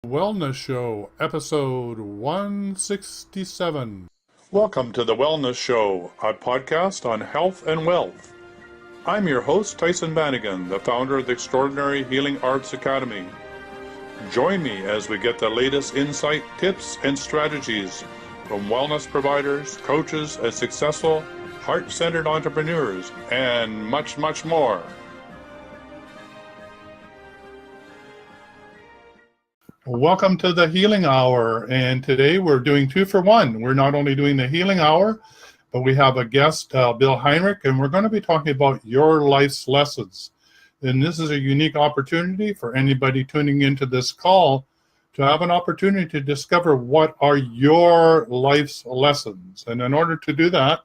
Wellness Show, episode 167. Welcome to the Wellness Show, a podcast on health and wealth. I'm your host, Tyhson Banighen, the founder of the Extraordinary Healing Arts Academy. Join me as we get the latest insight, tips, and strategies from wellness providers, coaches, and successful, heart-centered entrepreneurs, and much, much more. Welcome to the Healing Hour, and today we're doing 2 for 1. We're not only doing the Healing Hour, but we have a guest, Bill Heinrich, and we're going to be talking about your life's lessons. And this is a unique opportunity for anybody tuning into this call to have an opportunity to discover what are your life's lessons. And in order to do that,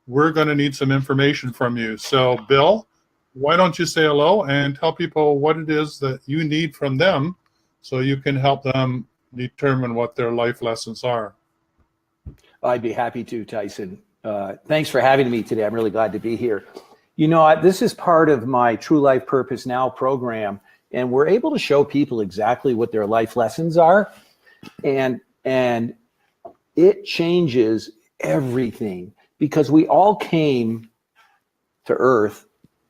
we're going to need some information from you. So, Bill, why don't you say hello and tell people what it is that you need from them so you can help them determine what their life lessons are. I'd be happy to, Tyson. Thanks for having me today. I'm really glad to be here. You know, this is part of my True Life Purpose Now program, and we're able to show people exactly what their life lessons are, and it changes everything because we all came to Earth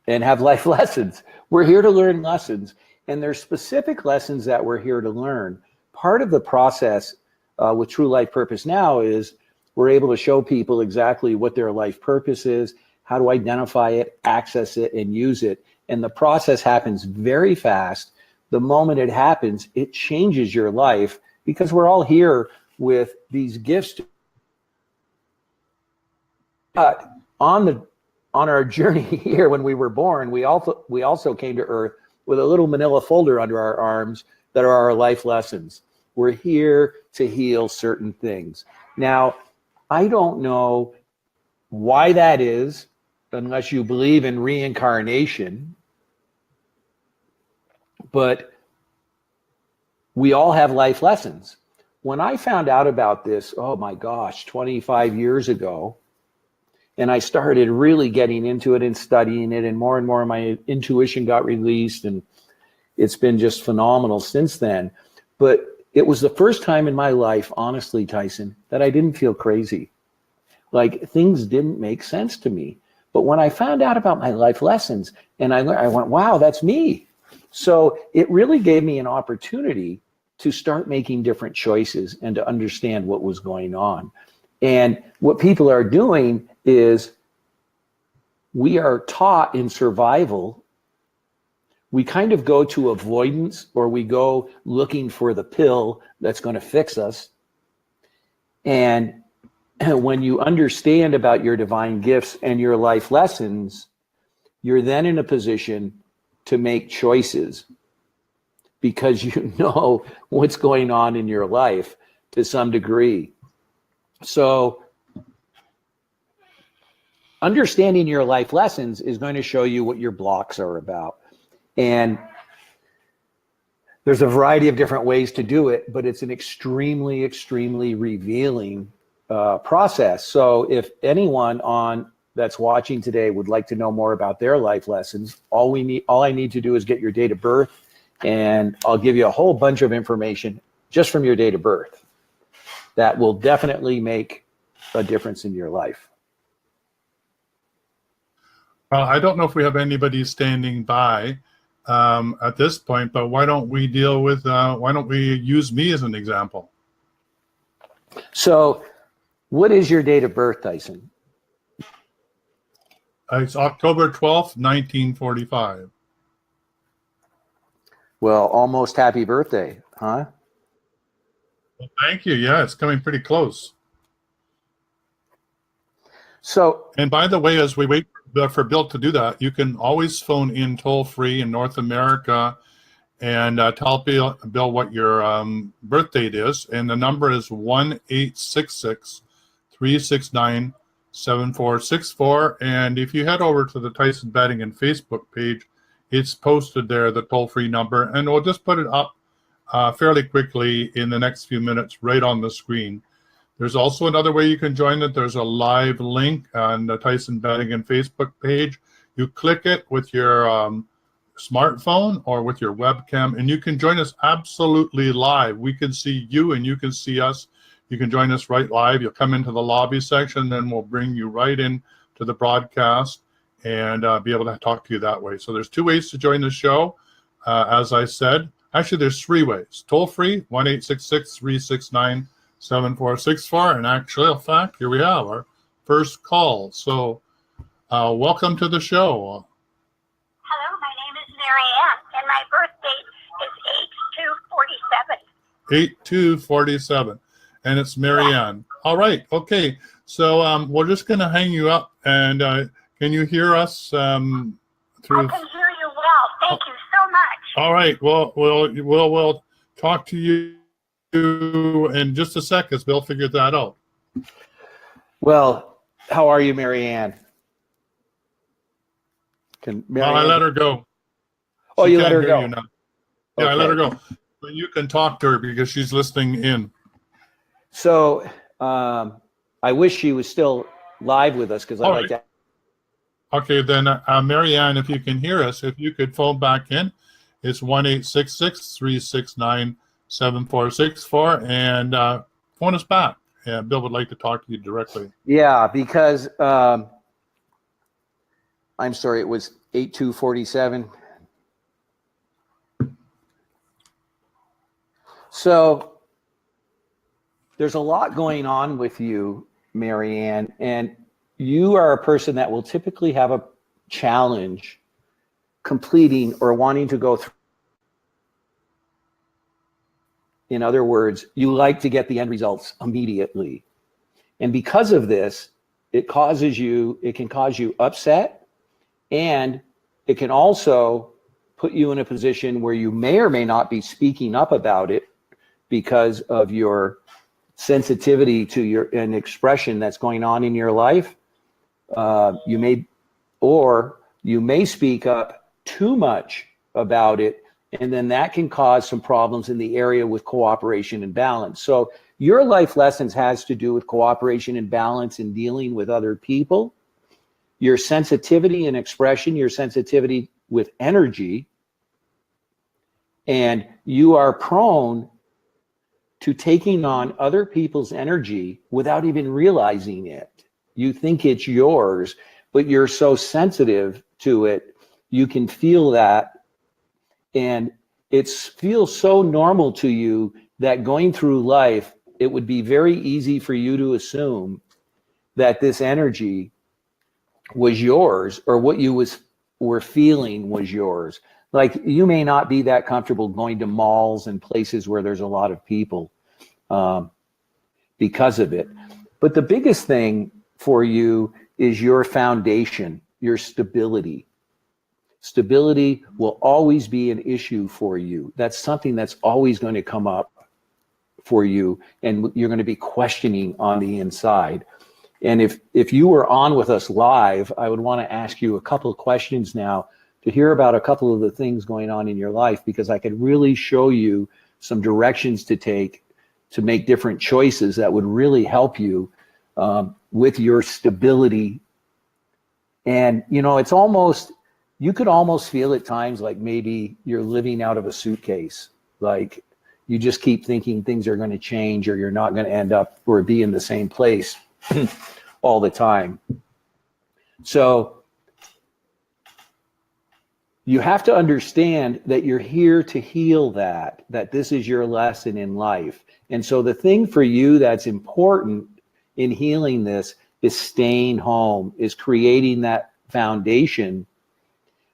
and have life lessons. We're here to learn lessons. And there's specific lessons that we're here to learn. Part of the process with True Life Purpose Now is we're able to show people exactly what their life purpose is, how to identify it, access it, and use it. And the process happens very fast. The moment it happens, it changes your life because we're all here with these gifts. On our journey here, when we were born, we also came to Earth with a little manila folder under our arms that are our life lessons. We're here to heal certain things. Now, I don't know why that is, unless you believe in reincarnation, but we all have life lessons. When I found out about this, oh my gosh, 25 years ago, and I started really getting into it and studying it, and more of my intuition got released, and it's been just phenomenal since then. But it was the first time in my life, honestly, Tyson, that I didn't feel crazy. Like things didn't make sense to me. But when I found out about my life lessons, and I went, wow, that's me. So it really gave me an opportunity to start making different choices and to understand what was going on. And what people are doing is we are taught in survival, we kind of go to avoidance, or we go looking for the pill that's going to fix us. And when you understand about your divine gifts and your life lessons, you're then in a position to make choices because you know what's going on in your life to some degree. So understanding your life lessons is going to show you what your blocks are about. And there's a variety of different ways to do it, but it's an extremely, extremely revealing process. So if anyone that's watching today would like to know more about their life lessons, all I need to do is get your date of birth, and I'll give you a whole bunch of information just from your date of birth that will definitely make a difference in your life. Well, I don't know if we have anybody standing by at this point, but why don't we use me as an example? So what is your date of birth, Tyson? It's October 12th, 1945. Well, almost happy birthday, huh? Well, thank you. Yeah, it's coming pretty close. So, and by the way, as we wait for Bill to do that, you can always phone in toll-free in North America and tell Bill what your birth date is. And the number is 1-866-369-7464. And if you head over to the Tyhson Banighen Facebook page, it's posted there, the toll-free number. And we'll just put it up fairly quickly in the next few minutes right on the screen. There's also another way you can join it. There's a live link on the Tyhson Banighen Facebook page. You click it with your smartphone or with your webcam, and you can join us absolutely live. We can see you and you can see us. You can join us right live. You'll come into the lobby section, then we'll bring you right in to the broadcast and be able to talk to you that way. So there's two ways to join the show. As I said, actually there's three ways. Toll free, 1-866-369-7464. And actually, in fact, here we have our first call. So welcome to the show. Hello, my name is Mary Ann, and my birth date is 8/2/47. 8/2/47. And it's Mary Ann. All right. Okay. So we're just going to hang you up. And can you hear us through? I can hear you well. Thank you so much. All right. Well, we'll talk to you in just a sec as Bill figured that out. Well, how are you, Mary Ann? I let her go. Oh, She you let can't her hear go. you now. Yeah, I Okay. let her go. But you can talk to her because she's listening in. So I wish she was still live with us because I'd All like right. to. Okay, then Mary Ann, if you can hear us, if you could phone back in, it's 1-866-369-7464 and phone us back. Yeah, Bill would like to talk to you directly. Yeah, because I'm sorry, it was 8/2/47. So there's a lot going on with you, Mary Ann, and you are a person that will typically have a challenge completing or wanting to go through. In other words, you like to get the end results immediately. And because of this, it can cause you upset, and it can also put you in a position where you may or may not be speaking up about it because of your sensitivity to an expression that's going on in your life. You may speak up too much about it, and then that can cause some problems in the area with cooperation and balance. So your life lessons has to do with cooperation and balance in dealing with other people, your sensitivity and expression, your sensitivity with energy, and you are prone to taking on other people's energy without even realizing it. You think it's yours, but you're so sensitive to it, you can feel that. And it feels so normal to you that going through life, it would be very easy for you to assume that this energy was yours, or what you were feeling was yours. Like, you may not be that comfortable going to malls and places where there's a lot of people because of it. But the biggest thing for you is your foundation, your stability. Stability will always be an issue for you. That's something that's always going to come up for you, and you're going to be questioning on the inside. And if you were on with us live, I would want to ask you a couple of questions now to hear about a couple of the things going on in your life, because I could really show you some directions to take to make different choices that would really help you with your stability. And, it's almost, you could almost feel at times like maybe you're living out of a suitcase. Like, you just keep thinking things are going to change, or you're not going to end up or be in the same place all the time. So you have to understand that you're here to heal that this is your lesson in life. And so the thing for you that's important in healing this is staying home, is creating that foundation,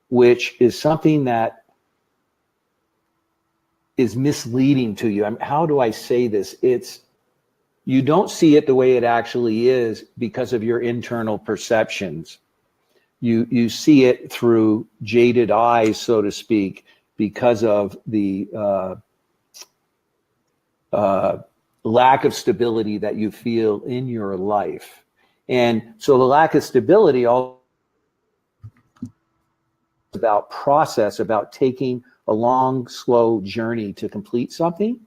which is something that is misleading to you. How do I say this? You don't see it the way it actually is because of your internal perceptions. You see it through jaded eyes, so to speak, because of the lack of stability that you feel in your life. And so the lack of stability all about process, about taking a long, slow journey to complete something.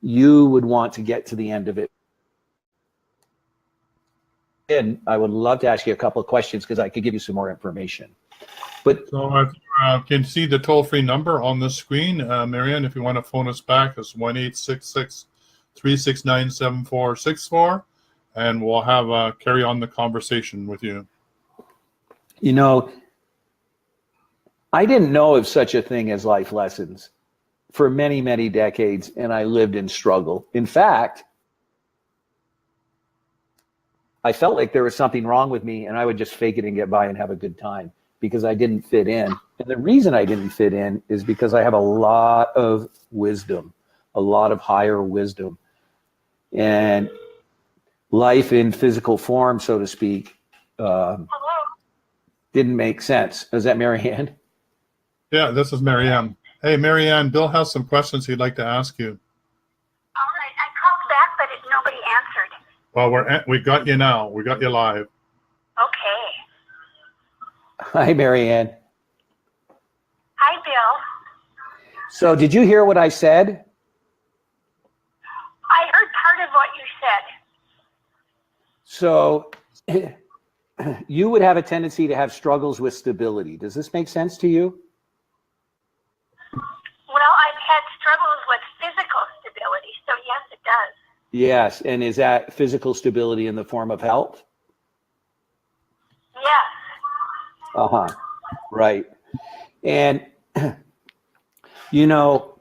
You would want to get to the end of it. And I would love to ask you a couple of questions because I could give you some more information. But So can see the toll-free number on the screen. Marianne, if you want to phone us back, it's 1-866-369-7464, and we'll have carry on the conversation with you. You know, I didn't know of such a thing as life lessons for many, many decades, and I lived in struggle. In fact, I felt like there was something wrong with me, and I would just fake it and get by and have a good time because I didn't fit in. And the reason I didn't fit in is because I have a lot of wisdom, a lot of higher wisdom. And life in physical form, so to speak, didn't make sense. Is that Marianne? Yeah, this is Marianne. Hey, Marianne, Bill has some questions he'd like to ask you. All right, I called back, but nobody answered. Well, we got you now. We got you live. Okay. Hi, Marianne. Hi, Bill. So did you hear what I said? I heard part of what you said. So you would have a tendency to have struggles with stability. Does this make sense to you? Well, I've had struggles with physical stability, so yes, it does. Yes. And is that physical stability in the form of health? Yes. Uh-huh. Right. And, you know,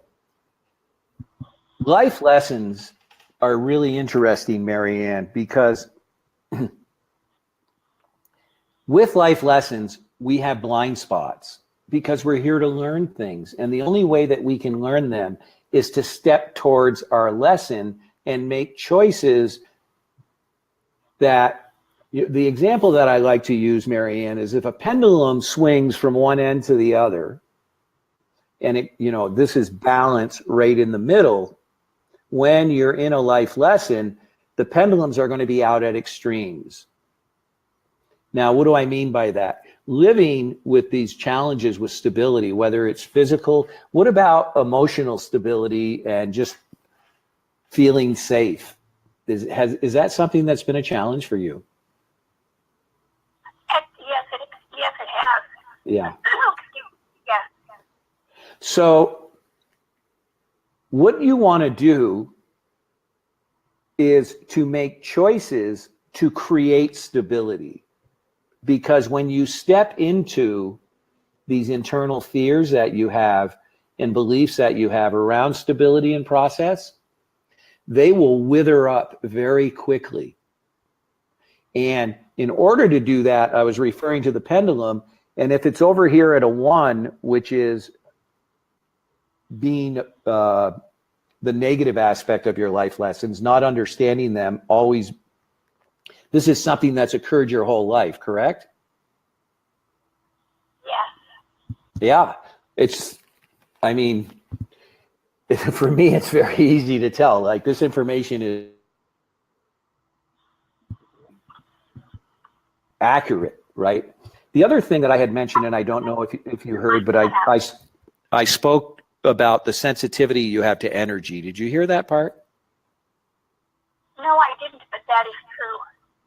life lessons are really interesting, Marianne, because with life lessons, we have blind spots because we're here to learn things. And the only way that we can learn them is to step towards our lesson and make choices that, the example that I like to use, Marianne, is if a pendulum swings from one end to the other, and it, you know, this is balance right in the middle, when you're in a life lesson, the pendulums are going to be out at extremes. Now, what do I mean by that? Living with these challenges with stability, whether it's physical, what about emotional stability and just feeling safe? Is that something that's been a challenge for you? Yes, it has. Yeah. Yes. So what you want to do is to make choices to create stability. Because when you step into these internal fears that you have and beliefs that you have around stability and process, they will wither up very quickly. And in order to do that, I was referring to the pendulum, and if it's over here at a 1, which is being the negative aspect of your life lessons, not understanding them, always, this is something that's occurred your whole life, correct? Yes. Yeah, it's, I mean, for me, it's very easy to tell. Like, this information is accurate, right? The other thing that I had mentioned, and I don't know if you heard, but I spoke about the sensitivity you have to energy. Did you hear that part? No, I didn't, but that is true.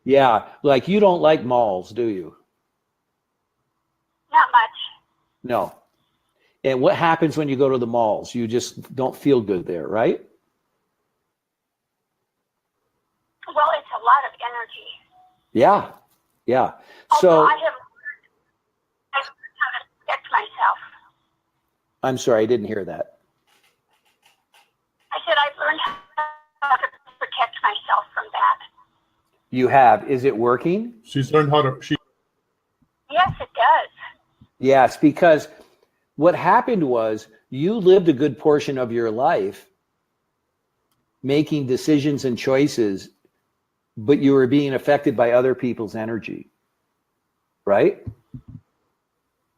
Yeah, like you don't like malls, do you? Not much. No. And what happens when you go to the malls? You just don't feel good there, right? Well, it's a lot of energy. Yeah, yeah. Also, So I have learned how to protect myself. I'm sorry, I didn't hear that. I said I've learned how to protect myself from that. You have. Is it working? She's learned how to. Yes, it does. Yes, because what happened was you lived a good portion of your life making decisions and choices, but you were being affected by other people's energy, right?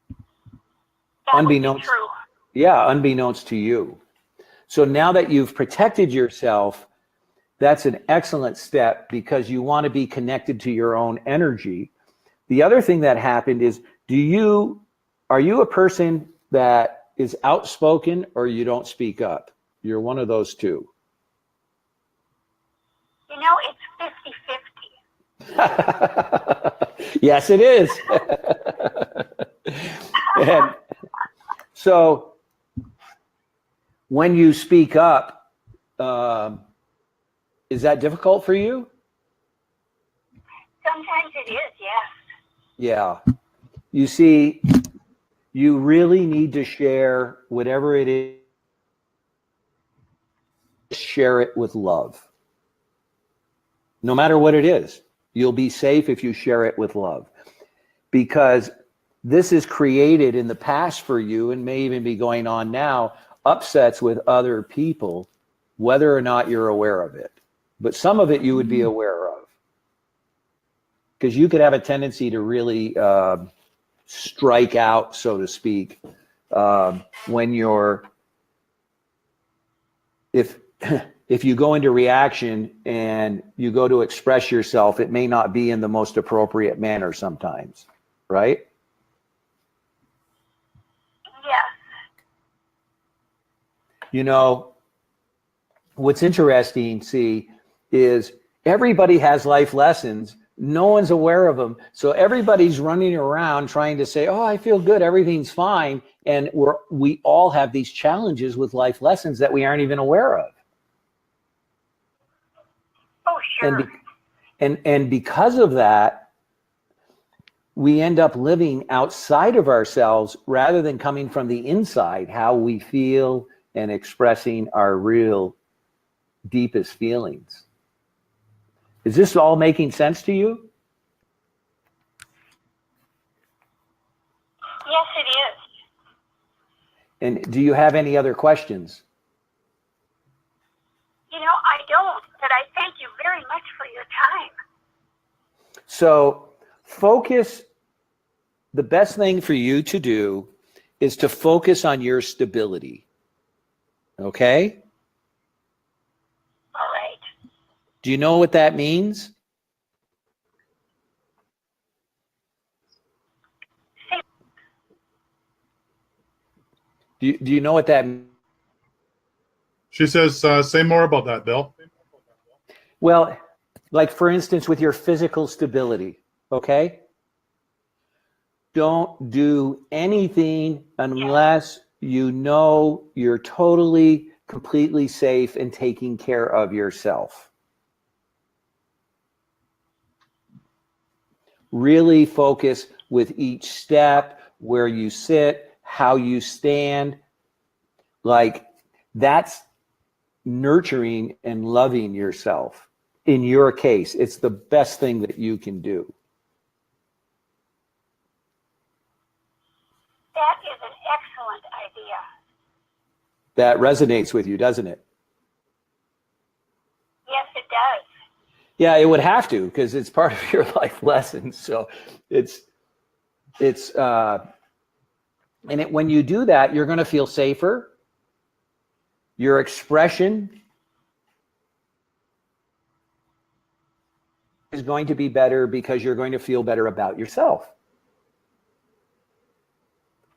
That Unbeknownst, would be true. yeah, unbeknownst to you. So now that you've protected yourself, that's an excellent step because you want to be connected to your own energy. The other thing that happened is, are you a person that is outspoken or you don't speak up? You're one of those two. You know, it's 50-50. Yes, it is. And So when you speak up, is that difficult for you? Sometimes it is, yes. Yeah. You see, you really need to share whatever it is, share it with love. No matter what it is, you'll be safe if you share it with love. Because this is created in the past for you, and may even be going on now, upsets with other people, whether or not you're aware of it. But some of it you would be aware of. Because you could have a tendency to really strike out, so to speak, when you're, if you go into reaction and you go to express yourself, it may not be in the most appropriate manner sometimes, right? Yes. You know, what's interesting, see, is everybody has life lessons. No one's aware of them. So everybody's running around trying to say, oh, I feel good, everything's fine. And we all have these challenges with life lessons that we aren't even aware of. Oh, sure. And because of that, we end up living outside of ourselves rather than coming from the inside, how we feel and expressing our real deepest feelings. Is this all making sense to you? Yes, it is. And do you have any other questions? You know, I don't, but I thank you very much for your time. So focus, the best thing for you to do is to focus on your stability. Okay? All right. Do you know what that means? Do you know what that means? She says, say more about that, Bill. Well, like for instance, with your physical stability, okay? Don't do anything unless you know you're totally, completely safe and taking care of yourself. Really focus with each step, where you sit, how you stand. Like that's nurturing and loving yourself. In your case, it's the best thing that you can do. That is an excellent idea. That resonates with you, doesn't it? Yes, it does. Yeah, it would have to, because it's part of your life lessons. So when you do that, you're going to feel safer. Your expression is going to be better because you're going to feel better about yourself.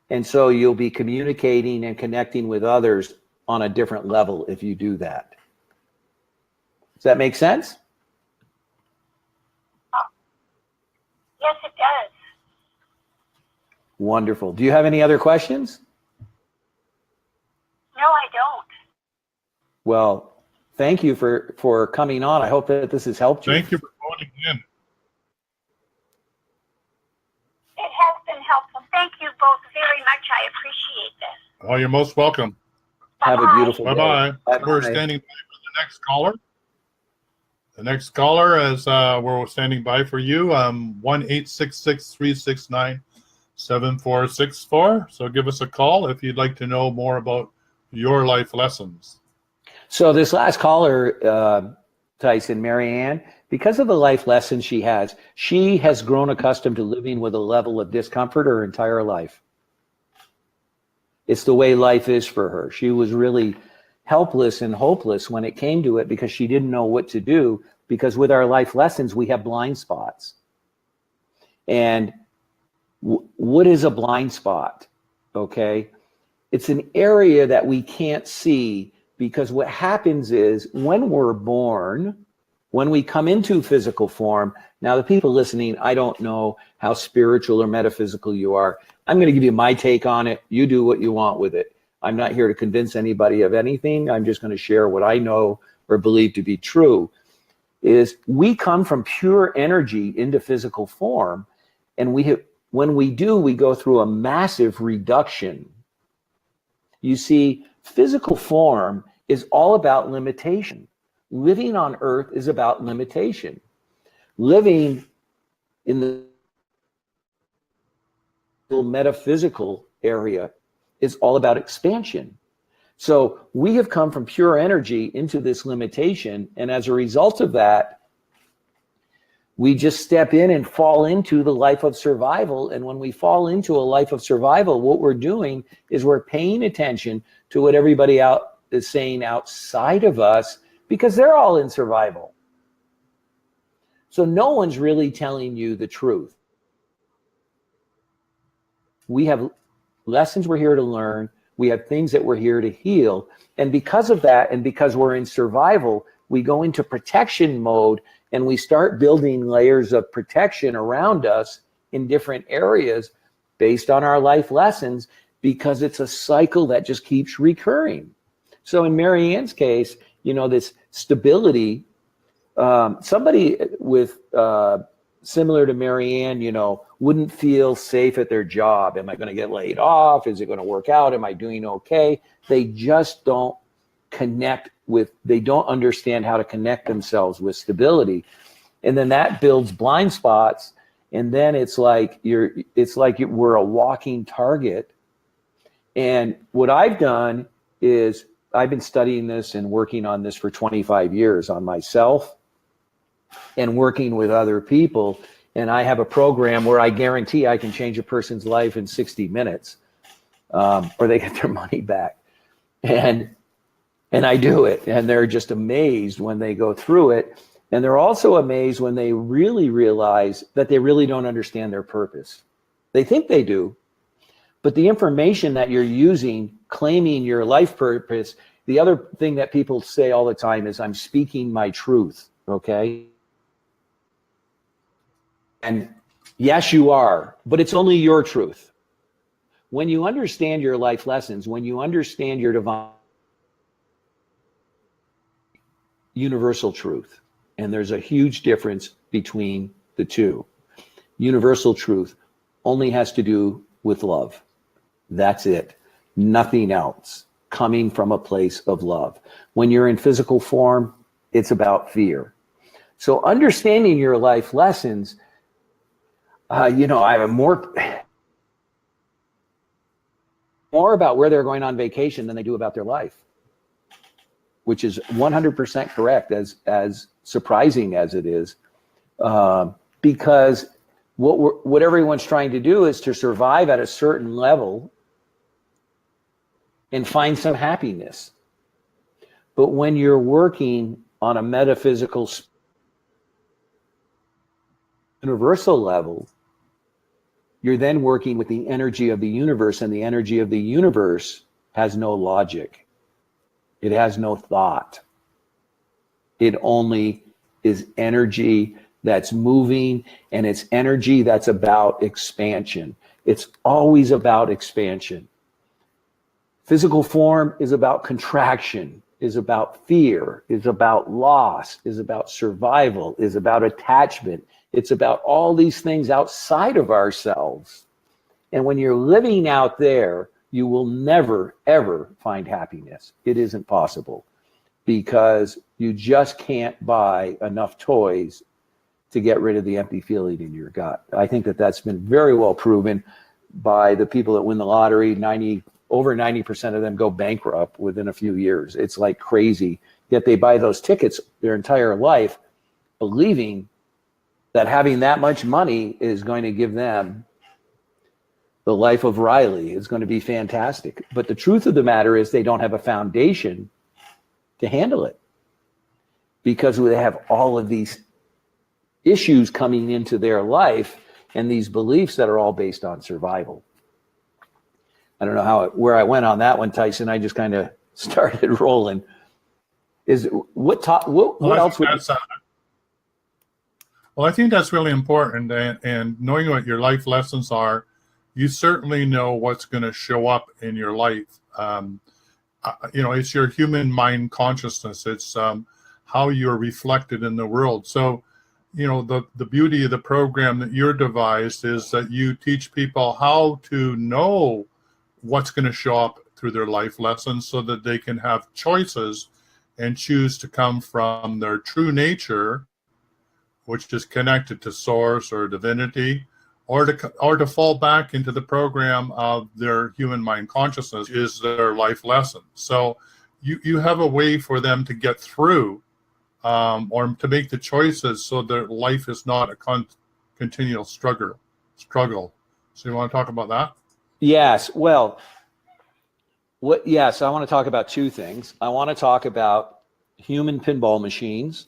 And so you'll be communicating and connecting with others on a different level if you do that. Does that make sense? Yes, it does. Wonderful. Do you have any other questions? No, I don't. Well, thank you for coming on. I hope that this has helped you. Thank you for calling in. It has been helpful. Thank you both very much. I appreciate this. Oh, you're most welcome. Have a beautiful day. Bye-bye. Bye-bye. We're standing by for the next caller. The next caller is we're standing by for you. 1-866-369-7464. So give us a call if you'd like to know more about your life lessons. So this last caller, Tyson, Marianne, because of the life lessons she has grown accustomed to living with a level of discomfort her entire life. It's the way life is for her. She was really helpless and hopeless when it came to it because she didn't know what to do, because with our life lessons, we have blind spots. And what is a blind spot? Okay. It's an area that we can't see, because what happens is when we're born, When we come into physical form, now the people listening, I don't know how spiritual or metaphysical you are. I'm going to give you my take on it. You do what you want with it. I'm not here to convince anybody of anything. I'm just going to share what I know or believe to be true. Is we come from pure energy into physical form, and when we do, we go through a massive reduction. You see, physical form is all about limitation. Living on earth is about limitation. Living in the metaphysical area is all about expansion. So we have come from pure energy into this limitation, and as a result of that, we just step in and fall into the life of survival. And when we fall into a life of survival, what we're doing is we're paying attention to what everybody out is saying outside of us, because they're all in survival. So no one's really telling you the truth. We have lessons we're here to learn. We have things that we're here to heal. And because of that, and because we're in survival, we go into protection mode, and we start building layers of protection around us in different areas based on our life lessons, because it's a cycle that just keeps recurring. So in Marianne's case, you know, this stability, somebody with similar to Marianne, you know, wouldn't feel safe at their job. Am I going to get laid off? Is it going to work out? Am I doing okay? They just don't connect with, they don't understand how to connect themselves with stability. And then that builds blind spots. And then it's like we're a walking target. And what I've done is I've been studying this and working on this for 25 years on myself and working with other people. And I have a program where I guarantee I can change a person's life in 60 minutes, or they get their money back. And I do it. And they're just amazed when they go through it. And they're also amazed when they really realize that they really don't understand their purpose. They think they do, but the information that you're using, claiming your life purpose, the other thing that people say all the time is, I'm speaking my truth, okay? And yes, you are, but it's only your truth. When you understand your life lessons, when you understand your divine universal truth, and there's a huge difference between the two. Universal truth only has to do with love. That's it. Nothing else. Coming from a place of love. When you're in physical form, it's about fear. So understanding your life lessons, you know, I have more about where they're going on vacation than they do about their life, which is 100% correct, as surprising as it is, because what everyone's trying to do is to survive at a certain level and find some happiness. But when you're working on a metaphysical, universal level, you're then working with the energy of the universe, and the energy of the universe has no logic. It has no thought. It only is energy that's moving, and it's energy that's about expansion. It's always about expansion. Physical form is about contraction, is about fear, is about loss, is about survival, is about attachment. It's about all these things outside of ourselves. And when you're living out there, you will never, ever find happiness. It isn't possible, because you just can't buy enough toys to get rid of the empty feeling in your gut. I think that that's been very well proven by the people that win the lottery. Over 90% of them go bankrupt within a few years. It's like crazy. Yet they buy those tickets their entire life, believing that having that much money is going to give them the life of Riley. Is going to be fantastic. But the truth of the matter is they don't have a foundation to handle it, because they have all of these issues coming into their life and these beliefs that are all based on survival. I don't know where I went on that one, Tyhson. I just kind of started rolling. What else would Well, I think that's really important, and knowing what your life lessons are, you certainly know what's going to show up in your life. It's your human mind consciousness. It's how you're reflected in the world. So, the beauty of the program that you're devised is that you teach people how to know what's going to show up through their life lessons so that they can have choices and choose to come from their true nature, which is connected to source or divinity, or to fall back into the program of their human mind consciousness is their life lesson. So you have a way for them to get through or to make the choices so their life is not a continual struggle. So you want to talk about that? Yes. Well, yes, I want to talk about two things. I want to talk about human pinball machines.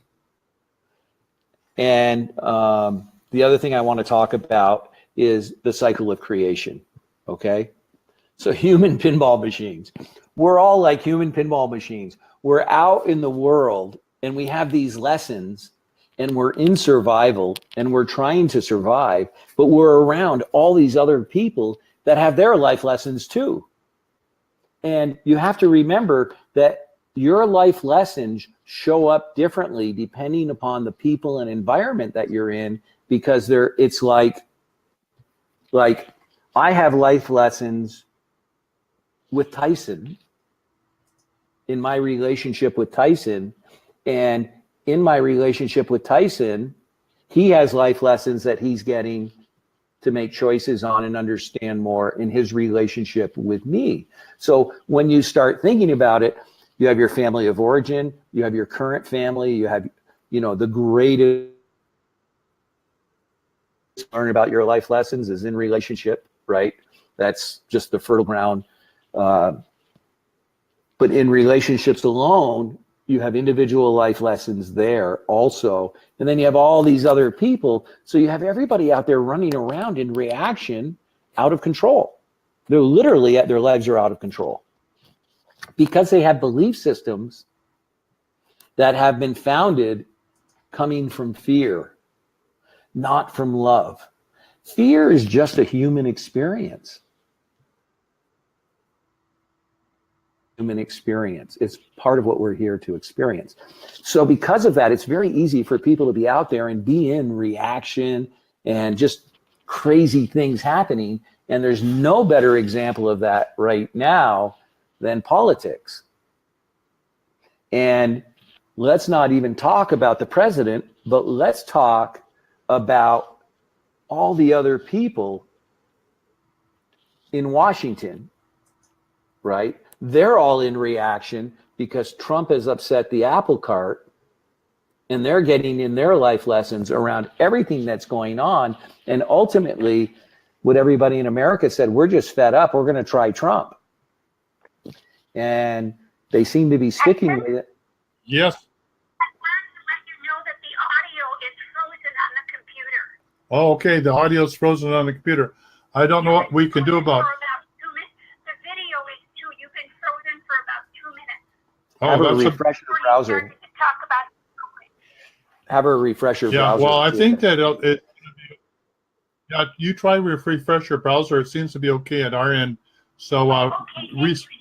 And the other thing I want to talk about is the cycle of creation. Okay. So human pinball machines, we're all like human pinball machines. We're out in the world and we have these lessons and we're in survival and we're trying to survive, but we're around all these other people that have their life lessons too. And you have to remember that your life lessons show up differently depending upon the people and environment that you're in, because it's like I have life lessons with Tyhson, in my relationship with Tyhson, and in my relationship with Tyhson, he has life lessons that he's getting to make choices on and understand more in his relationship with me. So when you start thinking about it, you have your family of origin, you have your current family, you have, the greatest learn about your life lessons is in relationship, right? That's just the fertile ground. But in relationships alone, you have individual life lessons there also. And then you have all these other people. So you have everybody out there running around in reaction, out of control. They're literally, their lives are out of control because they have belief systems that have been founded coming from fear, not from love. Fear is just a human experience. Human experience. It's part of what we're here to experience. So because of that, it's very easy for people to be out there and be in reaction and just crazy things happening. And there's no better example of that right now than politics. And let's not even talk about the president, but let's talk about all the other people in Washington, right? They're all in reaction because Trump has upset the apple cart, and they're getting in their life lessons around everything that's going on. And ultimately, what everybody in America said, we're just fed up. We're going to try Trump. And they seem to be sticking with it. Yes. I wanted to let you know that the audio is frozen on the computer. Oh, okay. The audio is frozen on the computer. I don't know what we can do about it. The video is too. You've been frozen for about 2 minutes. Have her refresh her browser. To talk about Have her refresh her browser. Yeah, well, I think that you try refresh your browser. It seems to be okay at our end. So, okay, thank you so much.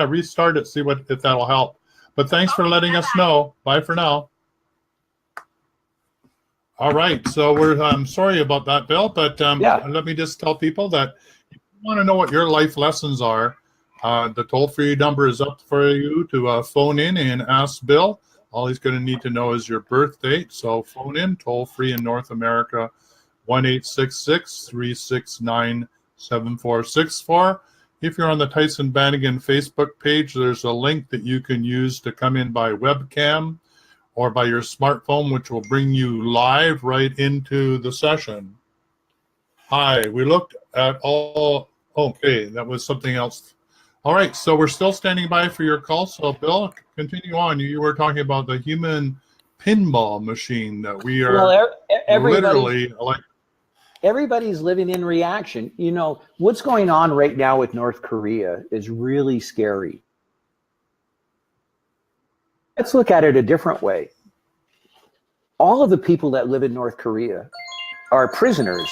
restart it. See if that'll help. But thanks for letting us know. Bye for now. All right. So I'm sorry about that, Bill. But let me just tell people that if you want to know what your life lessons are, the toll-free number is up for you to phone in and ask Bill. All he's going to need to know is your birth date. So phone in, toll-free in North America, 1-866-369-7464. If you're on the Tyhson Banighen Facebook page, there's a link that you can use to come in by webcam or by your smartphone, which will bring you live right into the session. Hi, we looked at all. Okay, that was something else. All right, so we're still standing by for your call. So, Bill, continue on. You were talking about the human pinball machine that we are literally like. Everybody's living in reaction. What's going on right now with North Korea is really scary. Let's look at it a different way. all of the people that live in North Korea are prisoners.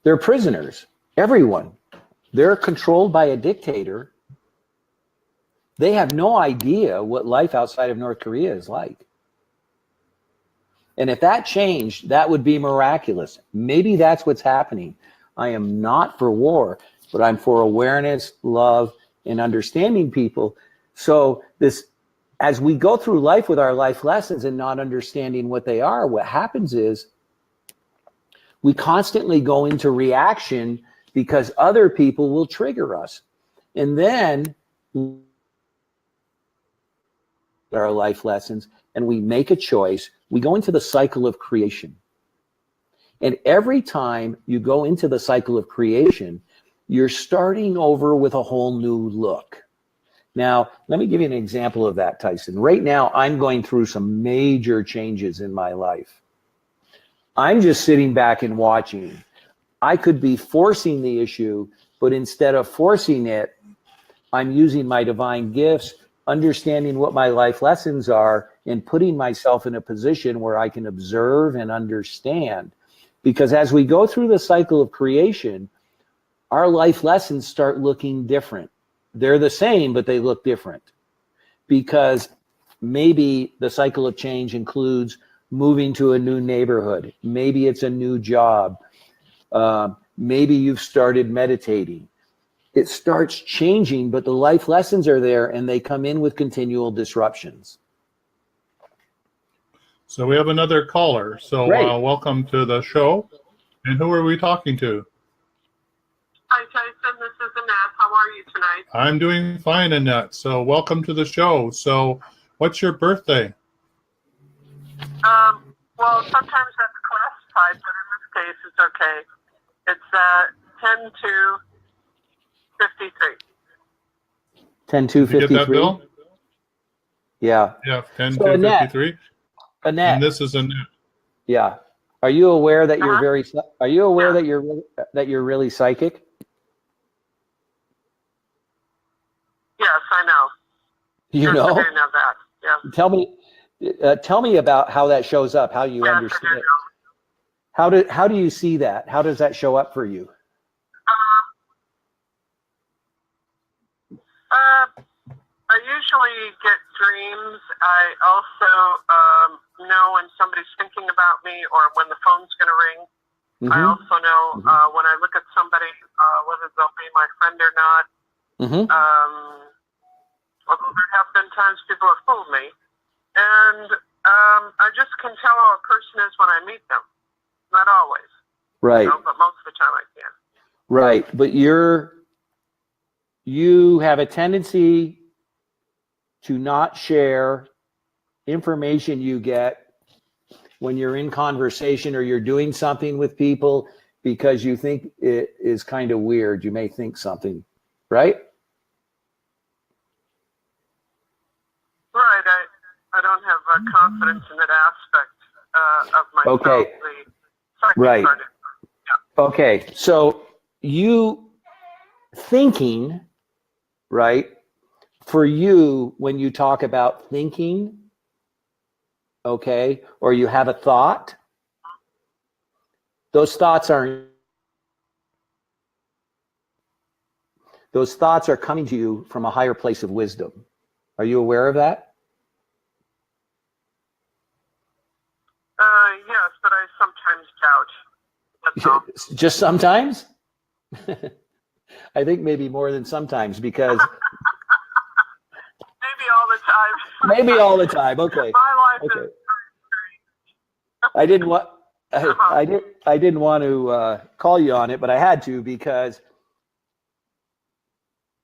They're prisoners. Everyone. They're controlled by a dictator. They have no idea what life outside of North Korea is like. And if that changed, that would be miraculous. Maybe that's what's happening. I am not for war, but I'm for awareness, love, and understanding people. So this, as we go through life with our life lessons and not understanding what they are, what happens is we constantly go into reaction because other people will trigger us. And then our life lessons, and we make a choice. We go into the cycle of creation. And every time you go into the cycle of creation, you're starting over with a whole new look. Now, let me give you an example of that, Tyhson. Right now, I'm going through some major changes in my life. I'm just sitting back and watching. I could be forcing the issue, but instead of forcing it, I'm using my divine gifts, understanding what my life lessons are, and putting myself in a position where I can observe and understand. Because as we go through the cycle of creation, our life lessons start looking different. They're the same, but they look different. Because maybe the cycle of change includes moving to a new neighborhood. Maybe it's a new job. Maybe you've started meditating. It starts changing, but the life lessons are there, and they come in with continual disruptions. So we have another caller. So welcome to the show. And who are we talking to? Hi, Tyhson. This is Annette. How are you tonight? I'm doing fine, Annette. So welcome to the show. So what's your birthday? Well, sometimes that's classified, but in this case, it's okay. It's 10/2/53. 10/2/53. Did you get that, Bill? Yeah. Yeah, 10/2/53. Annette. And this is Annette. Yeah. Are you aware that you're Uh-huh. Are you aware that you're really psychic? Yes, I know. You Yes, know? I do know that. Yes. Tell me about how that shows up, how you Yes, understand I it. do know. How do you see that? How does that show up for you? I usually get dreams. I also know when somebody's thinking about me or when the phone's going to ring. I Mm-hmm. also know when I look at somebody, whether they'll be my friend or not. Mm-hmm. Although there have been times people have fooled me. And I just can tell how a person is when I meet them. Not always. Right. You know, but most of the time I can. Right. But you have a tendency to not share information you get when you're in conversation or you're doing something with people because you think it is kind of weird. You may think something, right? Right. I don't have confidence in that aspect of myself. Okay. The psychic Right. part. Okay. So you thinking, right? For you, when you talk about thinking, okay, or you have a thought, those thoughts are coming to you from a higher place of wisdom. Are you aware of that? Yes, but I sometimes doubt. That's all. Just sometimes? I think maybe more than sometimes, because Maybe all the time. maybe all the time. Okay. My life Okay. is I didn't want to call you on it, but I had to, because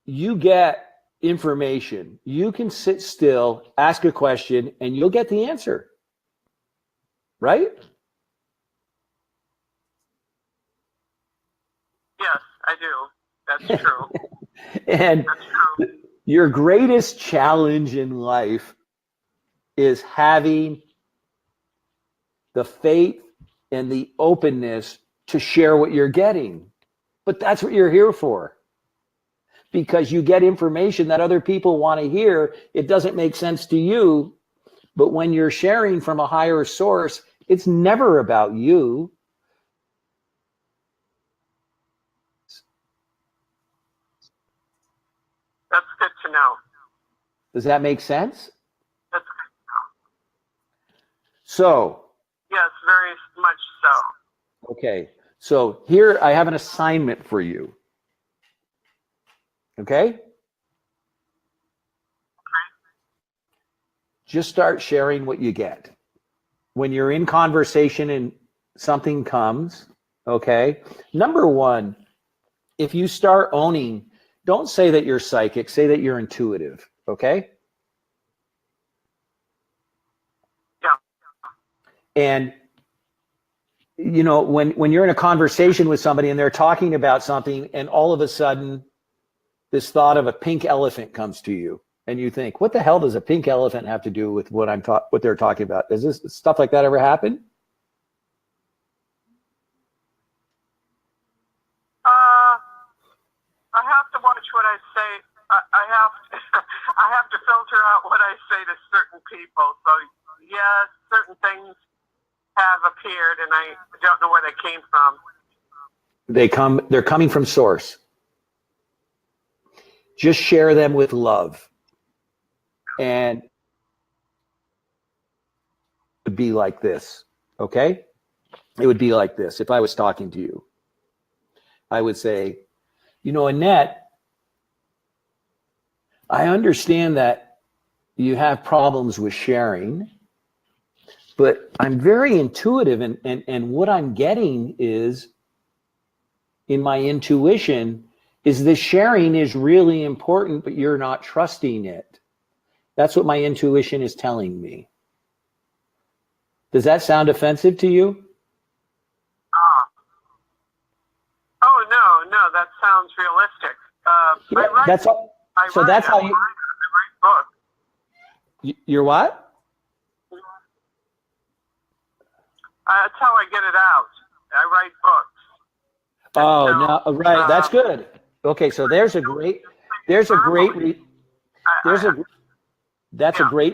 you get information. You can sit still, ask a question, and you'll get the answer. Right? yes, I do. That's true. And That's true. your greatest challenge in life is having the faith and the openness to share what you're getting. But that's what you're here for. Because you get information that other people want to hear. It doesn't make sense to you, But when you're sharing from a higher source, it's never about you. That's good to know. Does that make sense? That's good to know. So, Yes, very much so. okay. So here I have an assignment for you. Okay? Just start sharing what you get. When you're in conversation and something comes, okay? Number one, if you start owning, don't say that you're psychic, say that you're intuitive, okay? Yeah. And you know, when you're in a conversation with somebody and they're talking about something and all of a sudden this thought of a pink elephant comes to you and you think, what the hell does a pink elephant have to do with what they're talking about? Does this stuff like that ever happen? I have to watch what I say. I have to, I have to filter out what I say to certain people. So yes, certain things have appeared, and I don't know where they came from. They're coming from source. Just share them with love. And it would be like this, okay? It would be like this. If I was talking to you, I would say, you know, Annette, I understand that you have problems with sharing, but I'm very intuitive, and what I'm getting is, in my intuition, is the sharing is really important, but you're not trusting it. That's what my intuition is telling me. Does that sound offensive to you? Oh, no, that sounds realistic. Yeah, that's all. So that's how you. I write books. You're what? That's how I get it out. I write books. Oh, no, right. That's good. Okay, so that's a great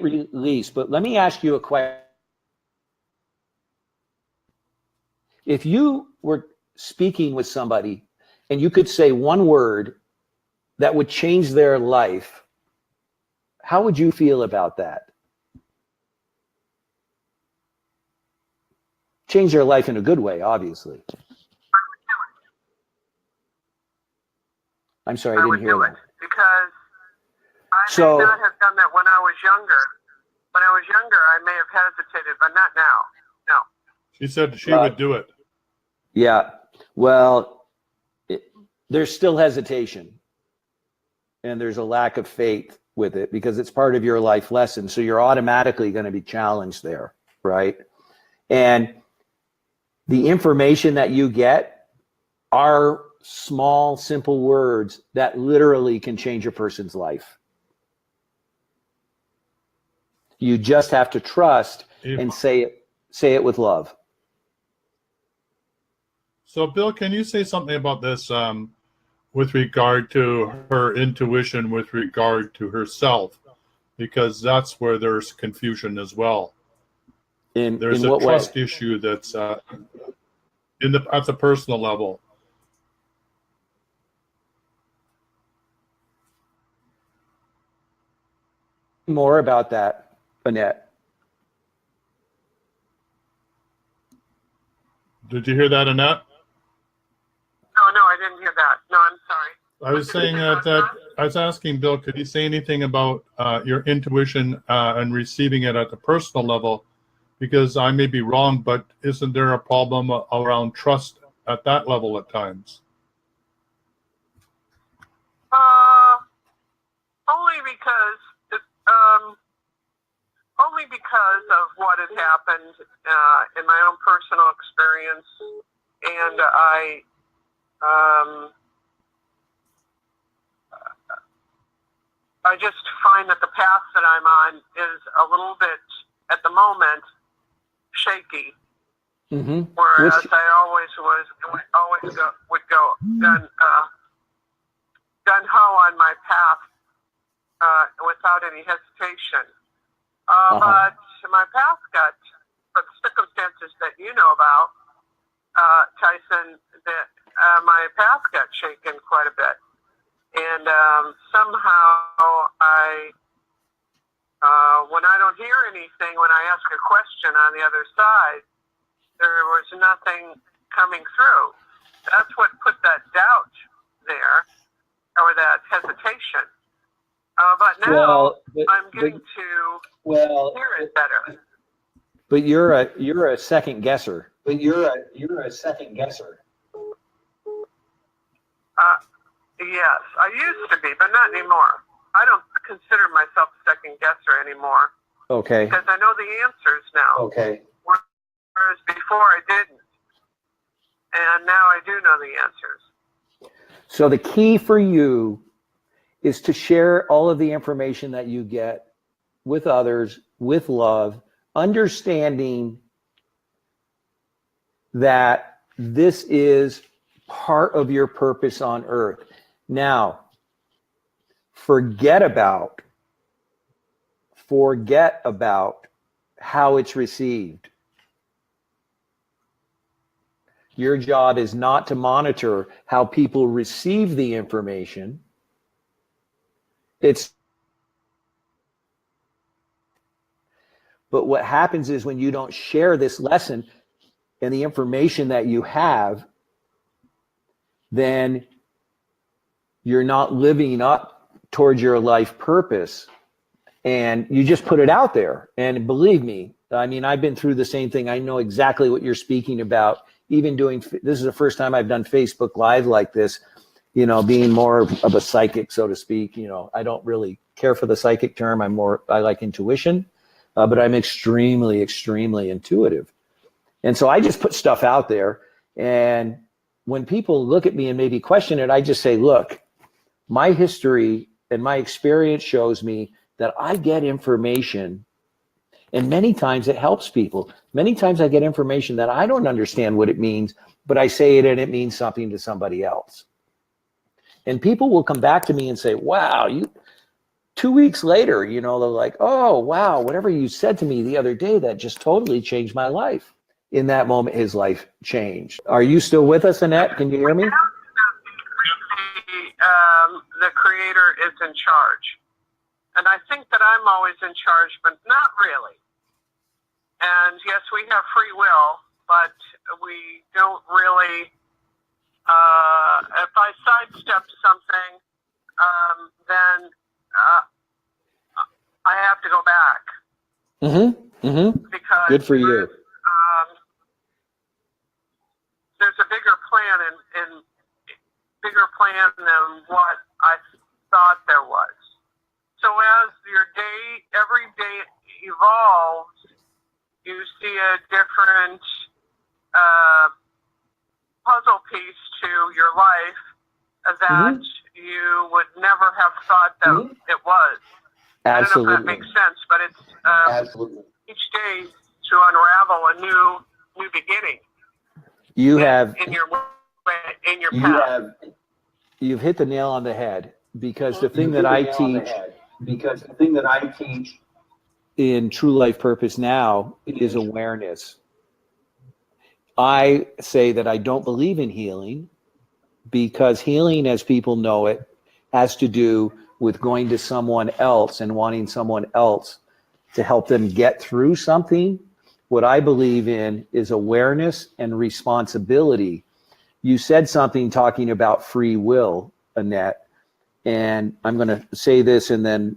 release. But let me ask you a question. If you were speaking with somebody and you could say one word that would change their life, how would you feel about that? Change their life in a good way, obviously. I'm sorry, I didn't hear that. Because I may not have done that when I was younger. When I was younger, I may have hesitated, but not now. No. She said she would do it. Yeah. Well, there's still hesitation. And there's a lack of faith with it because it's part of your life lesson. So you're automatically going to be challenged there, right? And the information that you get are small, simple words that literally can change a person's life. You just have to trust and say it with love. So, Bill, can you say something about this with regard to her intuition, with regard to herself? Because that's where there's confusion as well. There's a trust issue that's at the personal level. More about that, Annette. Did you hear that, Annette? No, I didn't hear that. No, I'm sorry. I was saying that I was asking Bill, could he say anything about your intuition and receiving it at the personal level? Because I may be wrong, but isn't there a problem around trust at that level at times? Only because of what had happened in my own personal experience, and I just find that the path that I'm on is a little bit, at the moment, shaky. Mm-hmm. Whereas I always would go gun ho on my path without any hesitation. But my path got, for the circumstances that you know about, Tyson, that my path got shaken quite a bit. And somehow when I don't hear anything, when I ask a question on the other side, there was nothing coming through. That's what put that doubt there, or that hesitation. But now I'm getting to hear it better. But you're a second guesser. You're a second guesser. Yes, I used to be, but not anymore. I don't consider myself a second guesser anymore. Okay. Because I know the answers now. Okay. Whereas before I didn't. And now I do know the answers. So the key for you is to share all of the information that you get with others, with love, understanding that this is part of your purpose on earth. Now, forget about how it's received. Your job is not to monitor how people receive the information. But what happens is when you don't share this lesson and the information that you have, then you're not living up towards your life purpose, and you just put it out there. And believe me, I mean, I've been through the same thing. I know exactly what you're speaking about. Even this is the first time I've done Facebook Live like this, being more of a psychic, so to speak. I don't really care for the psychic term. I like intuition, but I'm extremely, extremely intuitive. And so I just put stuff out there. And when people look at me and maybe question it, I just say, look, my history and my experience shows me that I get information, and many times it helps people. Many times I get information that I don't understand what it means, but I say it and it means something to somebody else. And people will come back to me and say, wow, 2 weeks later, they're like, oh, wow, whatever you said to me the other day, that just totally changed my life. In that moment, his life changed. Are you still with us, Annette? Can you hear me? The creator is in charge. And I think that I'm always in charge, but not really. And yes, we have free will, but we don't really, if I sidestep something, then I have to go back. Because good for you. There's a bigger plan bigger plan than what I thought there was. So as every day evolves, you see a different puzzle piece to your life that you would never have thought that it was. Absolutely. I don't know if that makes sense, but it's absolutely each day to unravel a new beginning. You have path. You've hit the nail on the head, because the thing that I teach in True Life Purpose Now is awareness. I say that I don't believe in healing, because healing, as people know it, has to do with going to someone else and wanting someone else to help them get through something. What I believe in is awareness and responsibility. You said something talking about free will, Annette, and I'm going to say this and then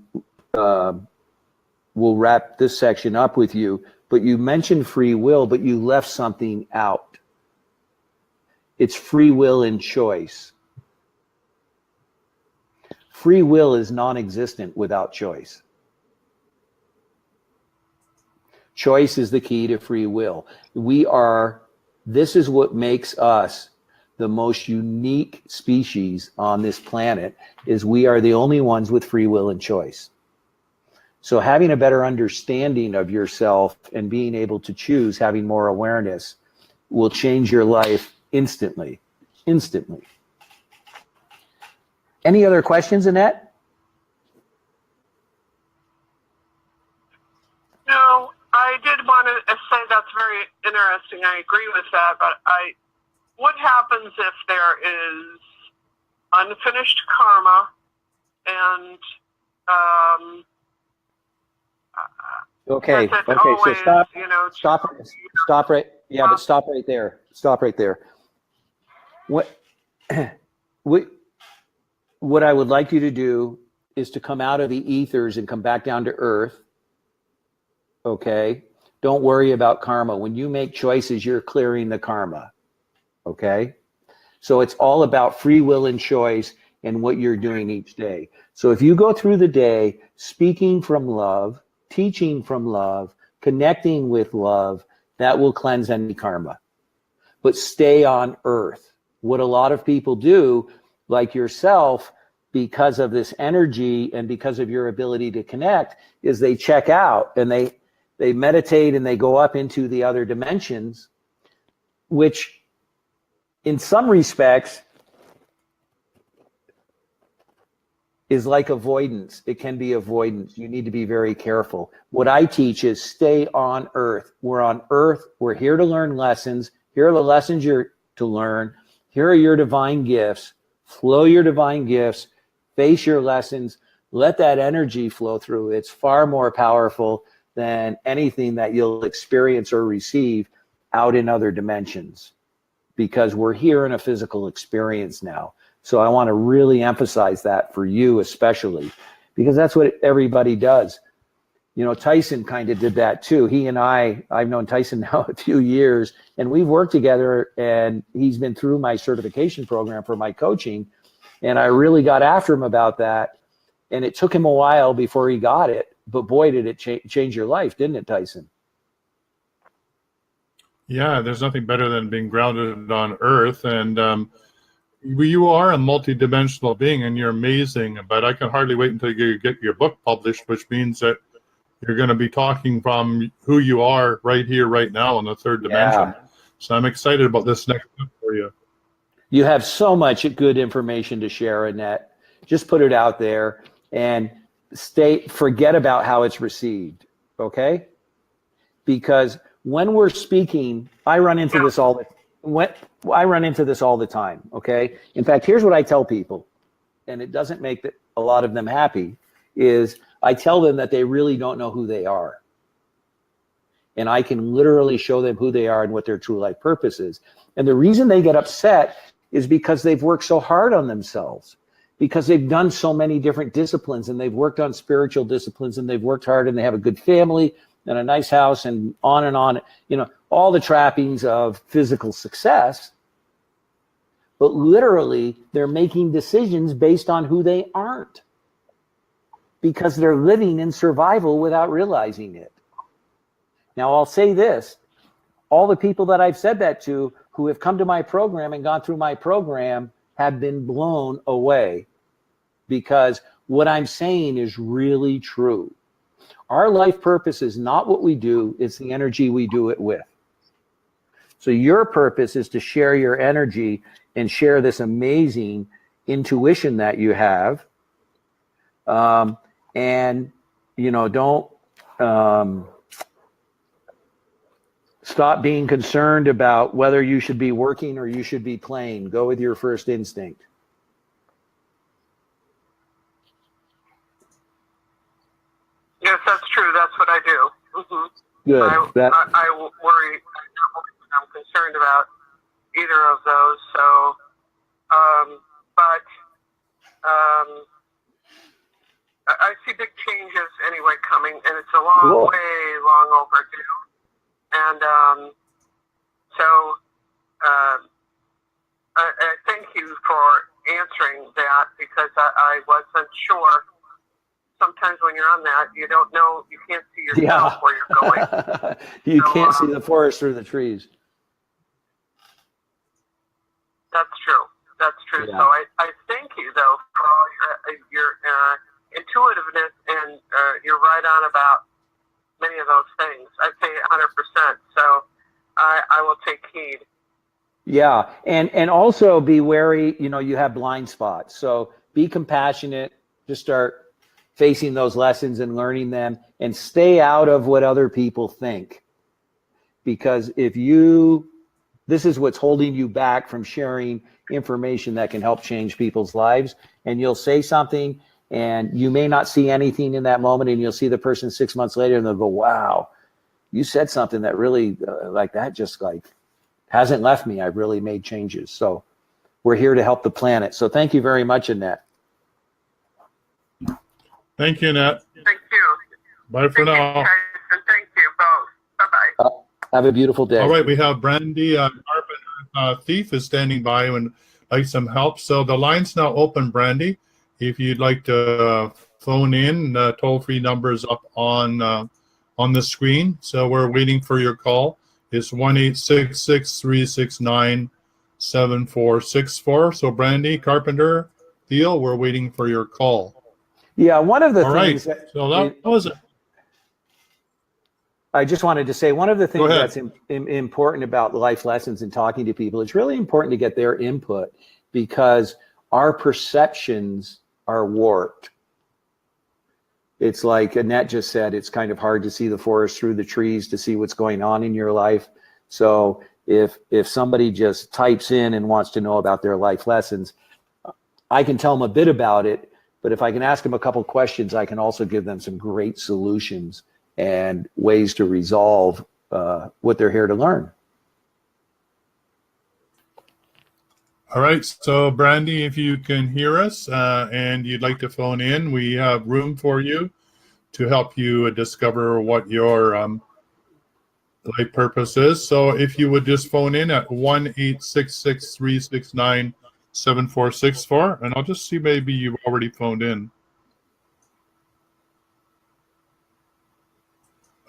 we'll wrap this section up with you. But you mentioned free will, but you left something out. It's free will and choice. Free will is non-existent without choice. Choice is the key to free will. This is what makes us the most unique species on this planet, is we are the only ones with free will and choice. So having a better understanding of yourself and being able to choose, having more awareness, will change your life instantly. Instantly. Any other questions, Annette? I did want to say that's very interesting. I agree with that, but what happens if there is unfinished karma and Okay. does it Okay. always, So stop. you know, Stop right. Yeah, but stop right there. Stop right there. What what I would like you to do is to come out of the ethers and come back down to earth. Okay. Don't worry about karma. When you make choices, you're clearing the karma. Okay. So it's all about free will and choice and what you're doing each day. So if you go through the day speaking from love, teaching from love, connecting with love, that will cleanse any karma. But stay on earth. What a lot of people do, like yourself, because of this energy and because of your ability to connect, is they check out and they meditate and they go up into the other dimensions, which in some respects is like avoidance. It can be avoidance. You need to be very careful. What I teach is stay on earth. We're on earth. We're here to learn lessons. Here are the lessons you're to learn. Here are your divine gifts. Flow your divine gifts. Face your lessons. Let that energy flow through. It's far more powerful than anything that you'll experience or receive out in other dimensions, because we're here in a physical experience now. So I want to really emphasize that for you especially, because that's what everybody does. You know, Tyhson kind of did that too. He and I've known Tyhson now a few years, and we've worked together, and he's been through my certification program for my coaching, and I really got after him about that. And it took him a while before he got it, but boy, did it change your life, didn't it, Tyhson? Yeah, there's nothing better than being grounded on Earth, and you are a multidimensional being, and you're amazing. But I can hardly wait until you get your book published, which means that you're going to be talking from who you are right here, right now, in the third dimension. So I'm excited about this next step for you. You have so much good information to share, Annette. Just put it out there and forget about how it's received, okay? Because when we're speaking, I run into this all the time, okay? In fact, here's what I tell people, and it doesn't make a lot of them happy, is I tell them that they really don't know who they are. And I can literally show them who they are and what their true life purpose is. And the reason they get upset is because they've worked so hard on themselves, because they've done so many different disciplines, and they've worked on spiritual disciplines, and they've worked hard, and they have a good family and a nice house and on, you know, all the trappings of physical success. But literally, they're making decisions based on who they aren't, because they're living in survival without realizing it. Now, I'll say this, all the people that I've said that to who have come to my program and gone through my program have been blown away, because what I'm saying is really true. Our life purpose is not what we do, it's the energy we do it with. So your purpose is to share your energy and share this amazing intuition that you have. And, you know, don't stop being concerned about whether you should be working or you should be playing. Go with your first instinct. Yes, that's true. That's what I do. Mm-hmm. Good. I worry. I'm concerned about either of those. So, I see big changes anyway coming, and it's a way long overdue. And I thank you for answering that, because I wasn't sure. Sometimes when you're on that, you don't know, you can't see yourself where you're going. You can't see the forest through the trees. That's true. That's true. Yeah. So I thank you, though, for all your intuitiveness, and you're right on about many of those things. I'd say 100%. So I will take heed. Yeah, and also be wary, you know, you have blind spots. So be compassionate. Just start facing those lessons and learning them, and stay out of what other people think. Because this is what's holding you back from sharing information that can help change people's lives. And you'll say something and you may not see anything in that moment, and you'll see the person 6 months later and they'll go, wow, you said something that really like that just like hasn't left me. I've really made changes. So we're here to help the planet. So thank you very much, Annette. Thank you, Annette. Thank you. Bye for Thank you, now. Tyson. Thank you both. Bye-bye. Have a beautiful day. All right, we have Brandy Carpenter Thief is standing by and like some help. So the line's now open, Brandy. If you'd like to phone in, toll-free numbers up on the screen. So we're waiting for your call. It's 1-866-369-7464. So Brandy Carpenter Thiel, we're waiting for your call. Yeah, one of the All things right. So that was it. I just wanted to say one of the things ahead. that's important about life lessons and talking to people, it's really important to get their input, because our perceptions are warped. It's like Annette just said, it's kind of hard to see the forest through the trees to see what's going on in your life. So if somebody just types in and wants to know about their life lessons, I can tell them a bit about it, but if I can ask them a couple questions, I can also give them some great solutions and ways to resolve what they're here to learn. All right. So Brandy, if you can hear us and you'd like to phone in, we have room for you to help you discover what your life purpose is. So if you would just phone in at 1-866-369-7464, and I'll just see maybe you've already phoned in.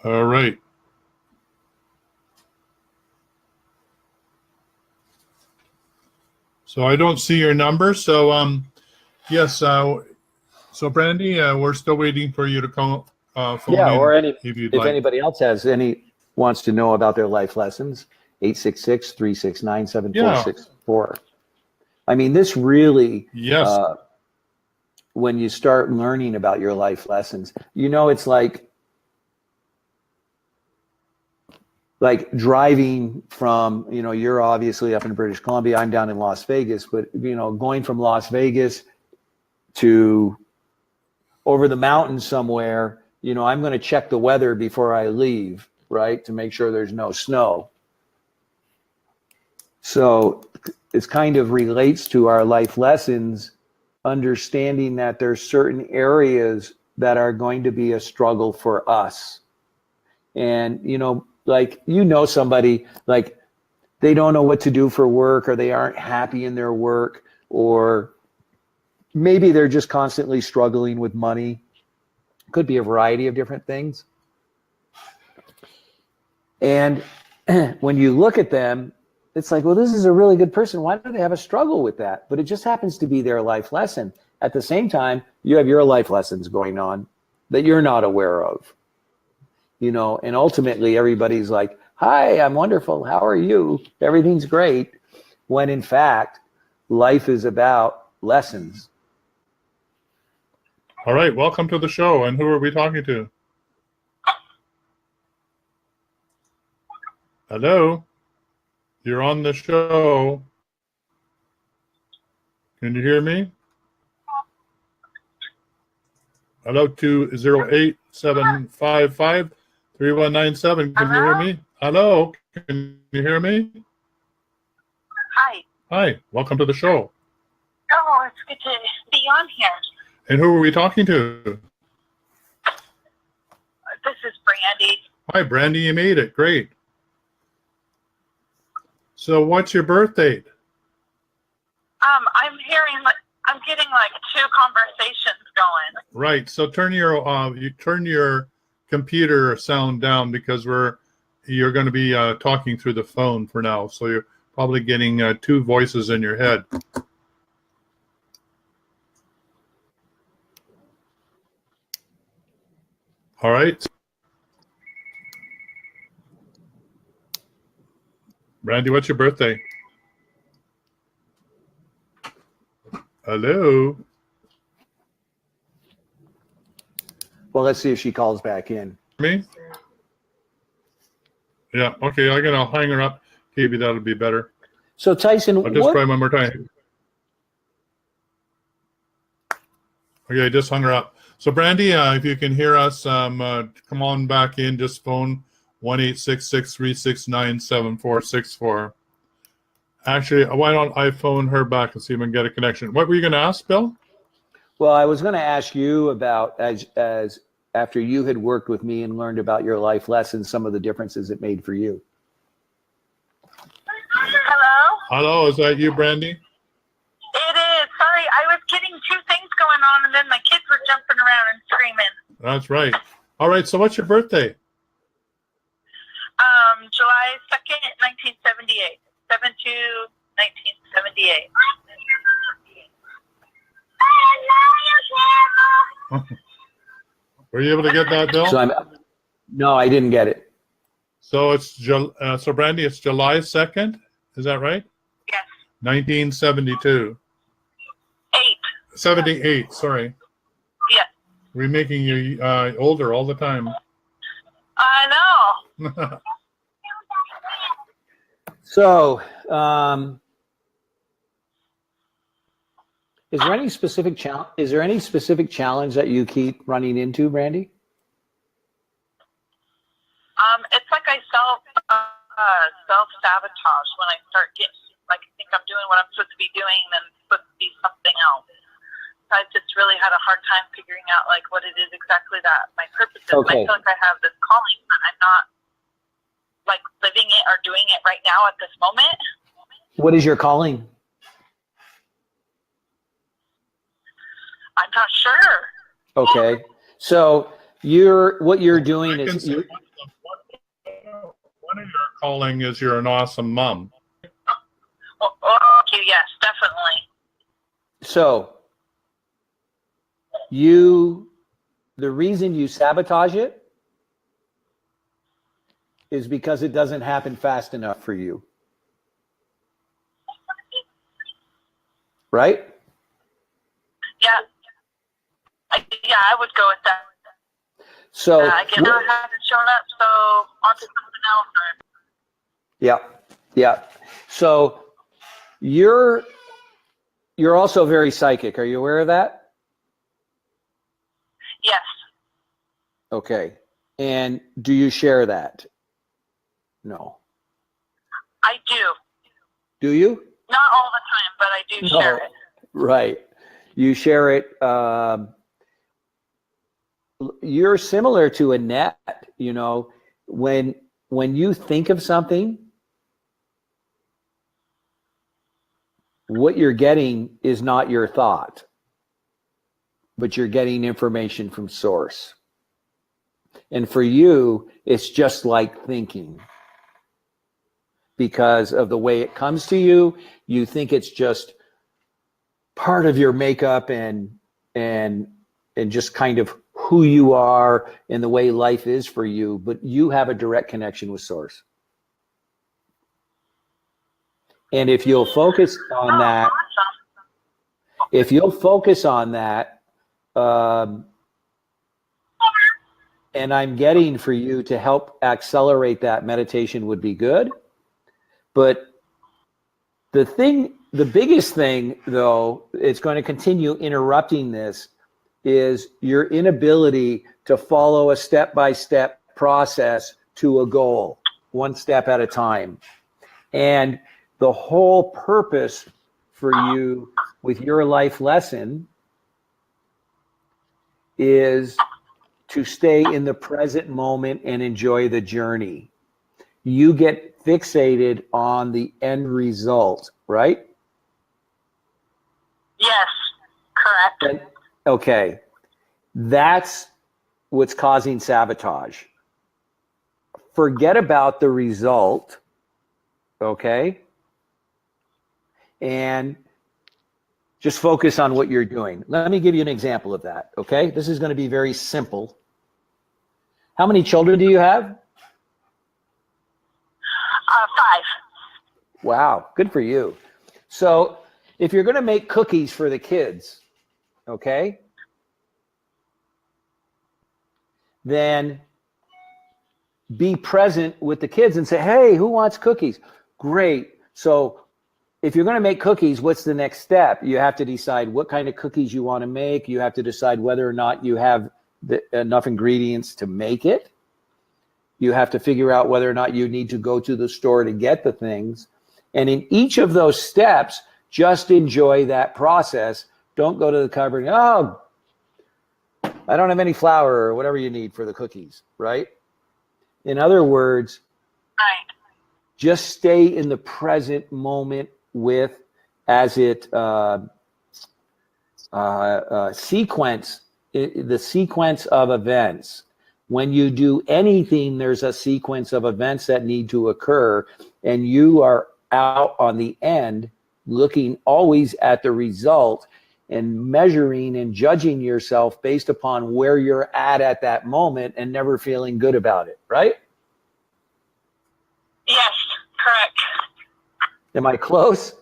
All right. So I don't see your number. So yes. So Brandy, we're still waiting for you to call. Phone Yeah, in or if like. Anybody else wants to know about their life lessons, 866-369-7464. I mean, this really, Yes. when you start learning about your life lessons, it's like driving from, you're obviously up in British Columbia, I'm down in Las Vegas, but, going from Las Vegas to over the mountains somewhere, I'm going to check the weather before I leave, right? To make sure there's no snow. So it kind of relates to our life lessons, understanding that there's certain areas that are going to be a struggle for us. And, somebody, like, they don't know what to do for work, or they aren't happy in their work, or maybe they're just constantly struggling with money. Could be a variety of different things. And when you look at them, it's like, well, this is a really good person. Why do they have a struggle with that? But it just happens to be their life lesson. At the same time, you have your life lessons going on that you're not aware of. And ultimately everybody's like, hi, I'm wonderful. How are you? Everything's great. When in fact, life is about lessons. All right. Welcome to the show. And who are we talking to? Hello. You're on the show. Can you hear me? Hello, 208-755-3197. Can you hear me? Hello. Can you hear me? Hi. Hi. Welcome to the show. Oh, it's good to be on here. And who are we talking to? This is Brandy. Hi, Brandy. You made it. Great. So what's your birth date? I'm getting like two conversations going. Right. So turn your computer sound down, because you're going to be talking through the phone for now. So you're probably getting two voices in your head. All right. Brandy, what's your birthday? Hello. Well, let's see if she calls back in. Me? Yeah. Okay. I'll hang her up. Maybe that'll be better. So Tyson, I'll just try one more time. Okay, I just hung her up. So Brandy, if you can hear us, come on back in. Just phone 1-866-369-7464. Actually, why don't I phone her back and see if we can get a connection? What were you going to ask, Bill? Well, I was going to ask you about as after you had worked with me and learned about your life lessons, some of the differences it made for you. Hello? Hello, is that you, Brandy? It is. Sorry, I was getting two things going on, and then my kids were jumping around and screaming. That's right. All right, so what's your birthday? July 2nd, 1978. 7/2/1978. Were you able to get that, Bill? No, I didn't get it. So it's so Brandy, it's July 2nd. Is that right? Yes. 1972. 78. Sorry. Yes. We're making you older all the time. I know. So, is there any specific challenge that you keep running into, Brandy? It's like I self-sabotage when I start getting, like, I think I'm doing what I'm supposed to be doing, and it's supposed to be something else. So I've just really had a hard time figuring out, like, what it is exactly that my purpose is. Okay. And I feel like I have this calling, but I'm not, like, living it or doing it right now at this moment. What is your calling? I'm not sure. Okay. So what you're doing is one of your calling is you're an awesome mom. Oh, thank you. Yes, definitely. so the reason you sabotage it is because it doesn't happen fast enough for you. Right? Yeah. I would go with that. So I guess I haven't shown up, so on to something else. yeah. So you're also very psychic. Are you aware of that? Yes. Okay. And do you share that? No. I do. Do you? Not all the time, but I do share it. Right. You share it. You're similar to a net, you know, when you think of something, what you're getting is not your thought, but you're getting information from source. And for you, it's just like thinking. Because of the way it comes to you, you think it's just part of your makeup and just kind of who you are and the way life is for you, but you have a direct connection with source. And if you'll focus on that, and I'm getting for you to help accelerate that, meditation would be good. But the biggest thing, though, it's going to continue interrupting this, is your inability to follow a step-by-step process to a goal, one step at a time. And the whole purpose for you with your life lesson is to stay in the present moment and enjoy the journey. You get fixated on the end result, right? Yes, correct. Okay, that's what's causing sabotage. Forget about the result, okay? And just focus on what you're doing. Let me give you an example of that, okay? This is going to be very simple. How many children do you have? 5. Wow, good for you. So if you're going to make cookies for the kids, okay, then be present with the kids and say, hey, who wants cookies? Great. So if you're going to make cookies, what's the next step? You have to decide what kind of cookies you want to make. You have to decide whether or not you have enough ingredients to make it. You have to figure out whether or not you need to go to the store to get the things. And in each of those steps, just enjoy that process. Don't go to the cupboard and, oh, I don't have any flour or whatever you need for the cookies, right? In other words, Right. just stay in the present moment with, as it sequence, the sequence of events. When you do anything, there's a sequence of events that need to occur, and you are out on the end looking always at the result and measuring and judging yourself based upon where you're at that moment and never feeling good about it, right? Yes, correct. Am I close?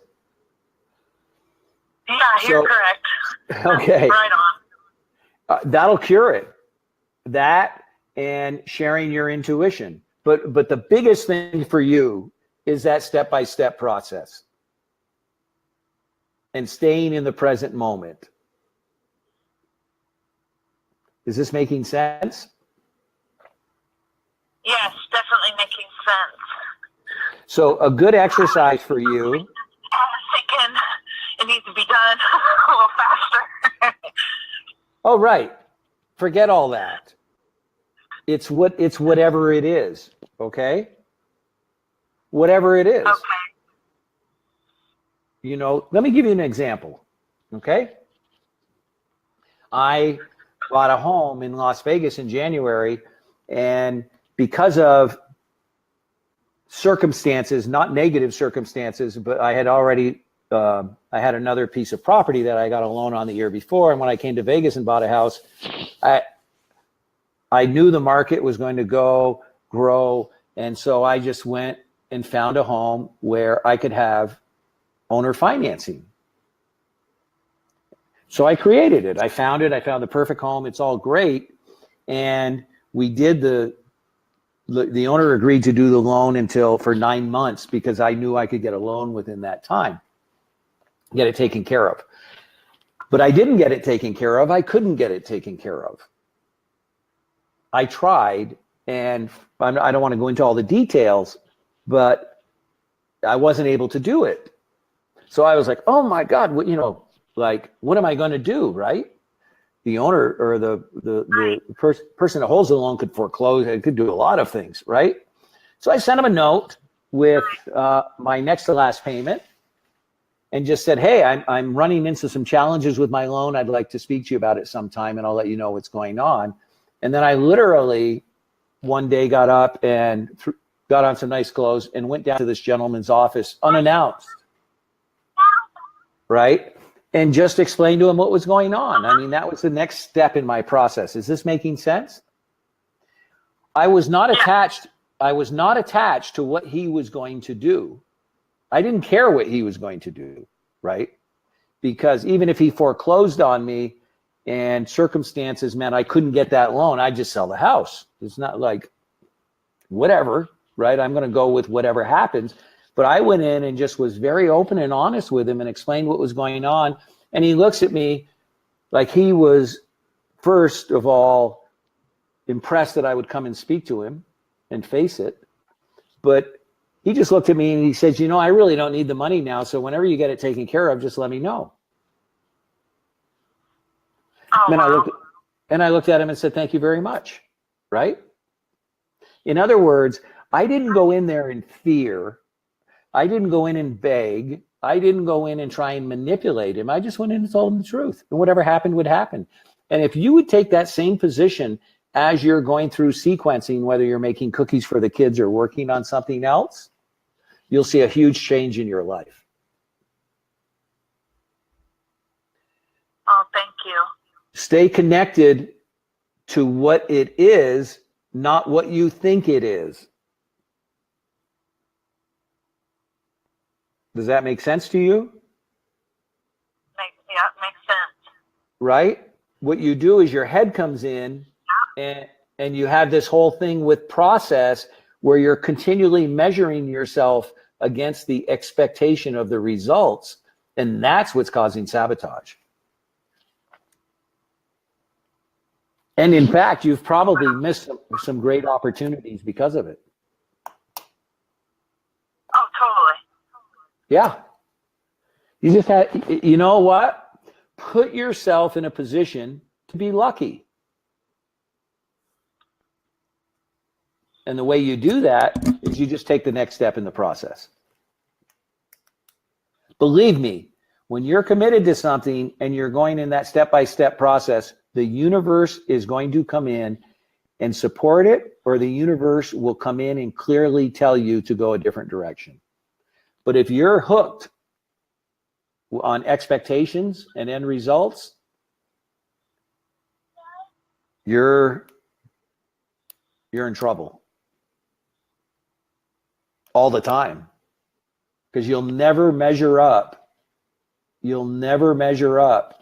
Yeah, you're correct. Okay. Right on. That'll cure it. That and sharing your intuition. But the biggest thing for you is that step-by-step process and staying in the present moment. Is this making sense? Yes, definitely making sense. So a good exercise for you. I was thinking it needs to be done a little faster. Oh, right. Forget all that. It's whatever it is. Okay. Whatever it is. Okay. You know, let me give you an example. Okay. I bought a home in Las Vegas in January, and because of circumstances, not negative circumstances, but I had already, I had another piece of property that I got a loan on the year before. And when I came to Vegas and bought a house, I knew the market was going to grow. And so I just went and found a home where I could have owner financing. So I created it. I found the perfect home. It's all great. And we did the owner agreed to do the loan for 9 months because I knew I could get a loan within that time, get it taken care of. But I didn't get it taken care of. I couldn't get it taken care of. I tried, and I don't want to go into all the details, but I wasn't able to do it. So I was like, oh my God, what am I going to do, right? The owner or the person that holds the loan could foreclose. It could do a lot of things, right? So I sent him a note with my next to last payment and just said, hey, I'm running into some challenges with my loan. I'd like to speak to you about it sometime, and I'll let you know what's going on. And then I literally one day got up and got on some nice clothes and went down to this gentleman's office unannounced, right? And just explained to him what was going on. I mean, that was the next step in my process. Is this making sense? I was not attached to what he was going to do. I didn't care what he was going to do, right? Because even if he foreclosed on me and circumstances meant I couldn't get that loan, I'd just sell the house. It's not like whatever, right? I'm going to go with whatever happens. But I went in and just was very open and honest with him and explained what was going on. And he looks at me like he was, first of all, impressed that I would come and speak to him and face it. But he just looked at me and he said, I really don't need the money now. So whenever you get it taken care of, just let me know. Oh, And wow. I looked at him and said, thank you very much, right? In other words, I didn't go in there in fear. I didn't go in and beg. I didn't go in and try and manipulate him. I just went in and told him the truth. And whatever happened would happen. And if you would take that same position as you're going through sequencing, whether you're making cookies for the kids or working on something else, you'll see a huge change in your life. Oh, thank you. Stay connected to what it is, not what you think it is. Does that make sense to you? Makes sense. Right? What you do is your head comes in and And you have this whole thing with process where you're continually measuring yourself against the expectation of the results. And that's what's causing sabotage. And in fact, you've probably missed some great opportunities because of it. Oh, totally. Yeah. You just had, you know what? Put yourself in a position to be lucky. And the way you do that is you just take the next step in the process. Believe me, when you're committed to something and you're going in that step-by-step process, the universe is going to come in and support it, or the universe will come in and clearly tell you to go a different direction. But if you're hooked on expectations and end results, you're in trouble all the time, because you'll never measure up. You'll never measure up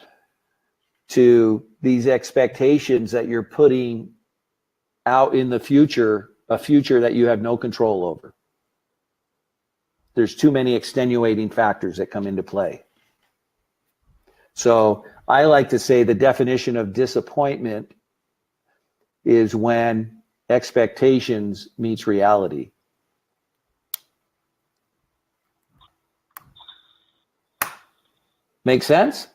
to these expectations that you're putting out in the future, a future that you have no control over. There's too many extenuating factors that come into play. So I like to say the definition of disappointment is when expectations meets reality. Make sense?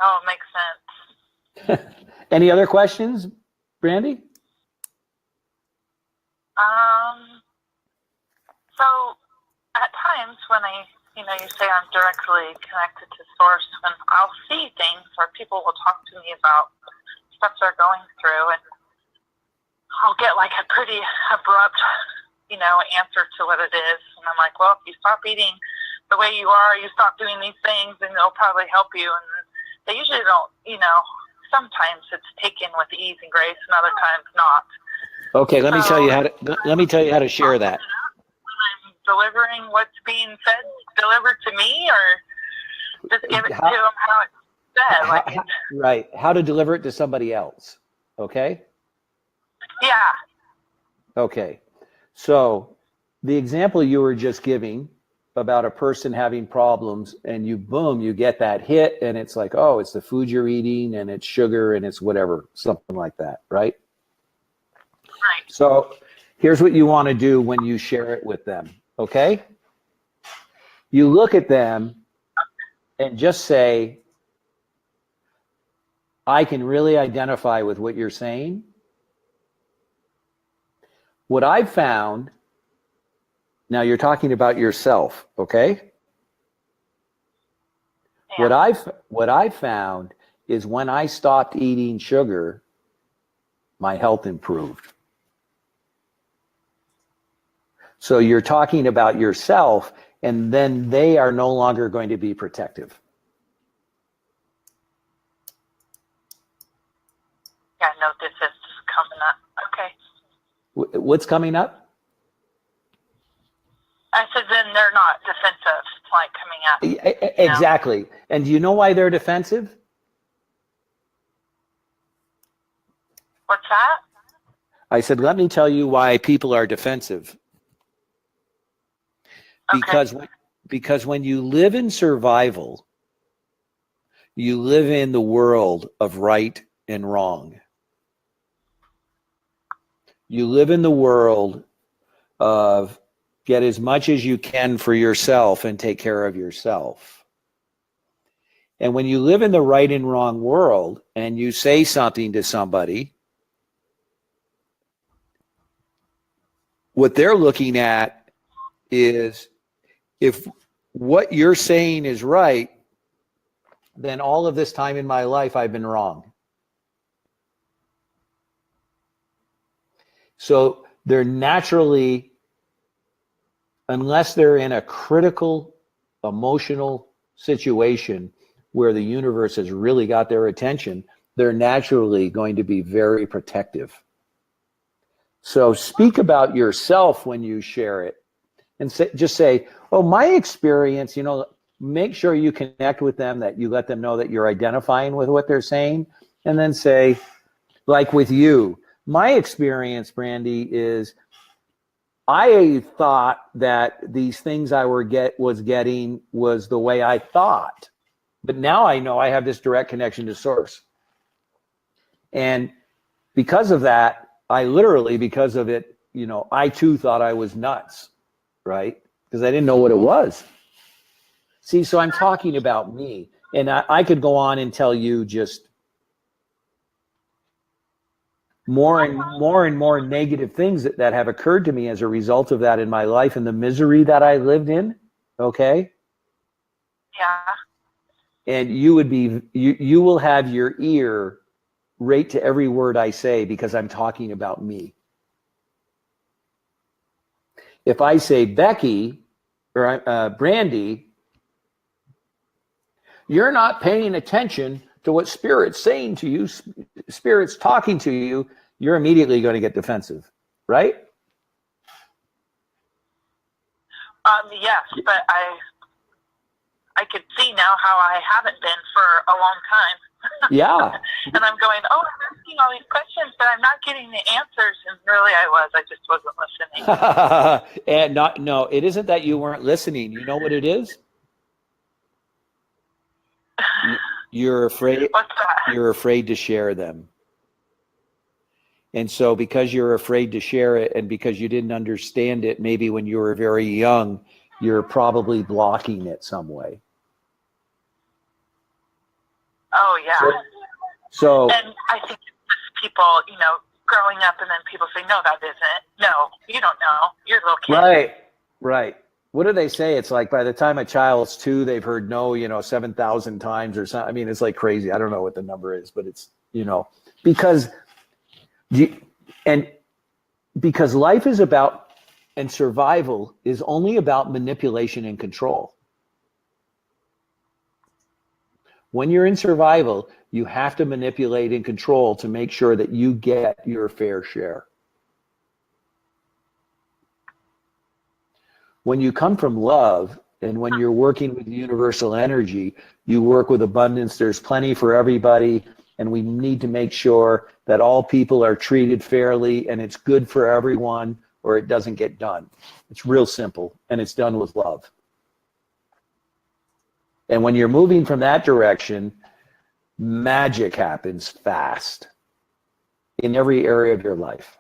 Oh, it makes sense. Any other questions, Brandy? So at times when you say I'm directly connected to source, when I'll see things or people will talk to me about stuff they're going through, and I'll get like a pretty abrupt, answer to what it is. And I'm like, well, if you stop eating the way you are, you stop doing these things, and it'll probably help you. And they usually don't, sometimes it's taken with ease and grace, and other times not. Okay, let me tell you how to share that. When I'm delivering what's being said, delivered to me, or just give it to them how it's said. Right, how to deliver it to somebody else. Okay? Yeah. Okay, so the example you were just giving about a person having problems, and you get that hit, and it's like, oh, it's the food you're eating, and it's sugar, and it's whatever, something like that, right? Right. So here's what you want to do when you share it with them, okay? You look at them and just say, I can really identify with what you're saying. What I've found, now you're talking about yourself, okay? Yeah. What I've found is when I stopped eating sugar, my health improved. So you're talking about yourself, and then they are no longer going to be protective. Yeah, no, this is coming up. Okay. What's coming up? I said then they're not defensive, like coming up. Exactly. And do you know why they're defensive? What's that? I said, let me tell you why people are defensive. Because when you live in survival, you live in the world of right and wrong. You live in the world of get as much as you can for yourself and take care of yourself. And when you live in the right and wrong world and you say something to somebody, what they're looking at is, if what you're saying is right, then all of this time in my life I've been wrong. So they're naturally, unless they're in a critical emotional situation where the universe has really got their attention, they're naturally going to be very protective. So speak about yourself when you share it, and just say, oh, my experience, make sure you connect with them, that you let them know that you're identifying with what they're saying, and then say, like with you. My experience, Brandy, is I thought that these things I was getting was the way I thought. But now I know I have this direct connection to source. And because of that, because of it, I too thought I was nuts, right? Because I didn't know what it was. See, so I'm talking about me. And I could go on and tell you just more and more negative things that have occurred to me as a result of that in my life and the misery that I lived in. Okay. Yeah. And you will have your ear right to every word I say because I'm talking about me. If I say Becky or Brandy, you're not paying attention to what Spirit's saying to you, Spirit's talking to you, you're immediately going to get defensive, right? Yes, but I could see now how I haven't been for a long time. Yeah. And I'm going, I'm asking all these questions, but I'm not getting the answers. And really I just wasn't listening. And no, it isn't that you weren't listening. You know what it is? You're afraid. What's that? You're afraid to share them. And so because you're afraid to share it and because you didn't understand it, maybe when you were very young, you're probably blocking it some way. Oh, yeah. So and I think it's people, growing up and then people say, no, that isn't. No, you don't know. You're a little kid. Right. What do they say? It's like by the time a child's 2, they've heard no, 7,000 times or something. I mean, it's like crazy. I don't know what the number is, but it's, because life is about, and survival is only about manipulation and control. When you're in survival, you have to manipulate and control to make sure that you get your fair share. When you come from love and when you're working with universal energy, you work with abundance. There's plenty for everybody. And we need to make sure that all people are treated fairly and it's good for everyone or it doesn't get done. It's real simple and it's done with love. And when you're moving from that direction, magic happens fast in every area of your life.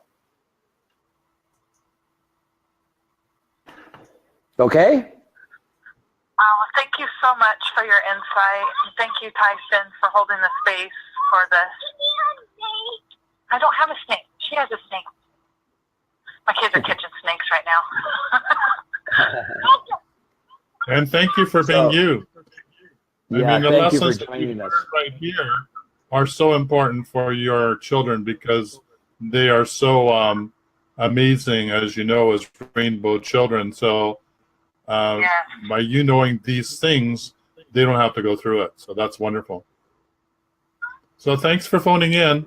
Okay? Well, thank you so much for your insight. And thank you, Tyhson, for holding the space for this. I don't have a snake. She has a snake. My kids are catching snakes right now. And thank you for being you. The lessons that we learn right here are so important for your children because they are so amazing, as you know, as rainbow children. So by you knowing these things, they don't have to go through it. So that's wonderful. So thanks for phoning in.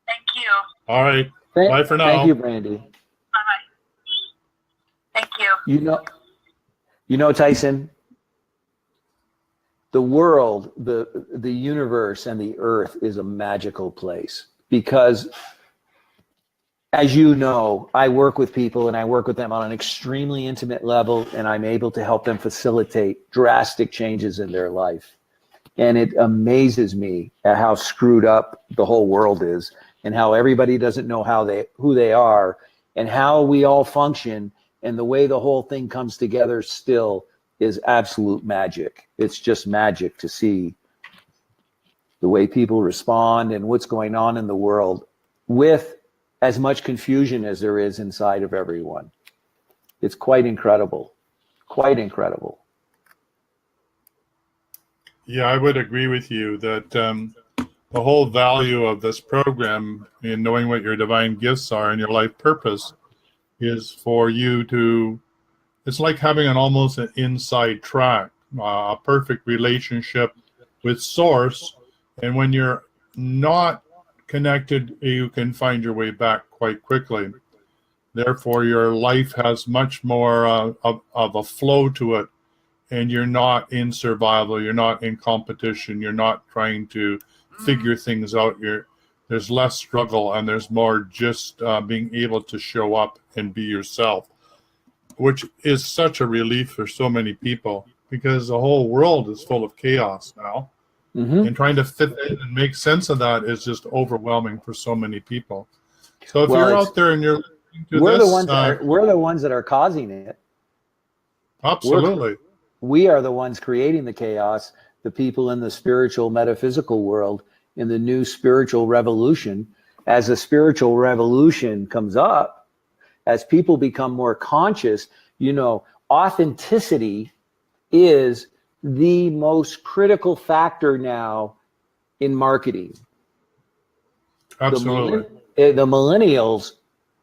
Thank you. All right. Bye for now. Thank you, Brandy. Bye-bye. Thank you. You know, Tyhson, the world, the universe, and the earth is a magical place because, as you know, I work with people and I work with them on an extremely intimate level, and I'm able to help them facilitate drastic changes in their life. And it amazes me at how screwed up the whole world is and how everybody doesn't know who they are and how we all function, and the way the whole thing comes together still is absolute magic. It's just magic to see the way people respond and what's going on in the world with as much confusion as there is inside of everyone. It's quite incredible. Quite incredible. Yeah, I would agree with you that the whole value of this program in knowing what your divine gifts are and your life purpose is for you to, it's like having almost an inside track, a perfect relationship with Source. And when you're not connected, you can find your way back quite quickly. Therefore, your life has much more of a flow to it. And you're not in survival. You're not in competition. You're not trying to figure things out. there's less struggle, and there's more just being able to show up and be yourself, which is such a relief for so many people, because the whole world is full of chaos now. Mm-hmm. And trying to fit in and make sense of that is just overwhelming for so many people. So if Well, you're out there and you're listening to we're this, we're the ones that are causing it. absolutely. We are the ones creating the chaos, the people in the spiritual metaphysical world, in the new spiritual revolution. As the spiritual revolution comes up, as people become more conscious, authenticity is the most critical factor now in marketing. Absolutely. The millennials,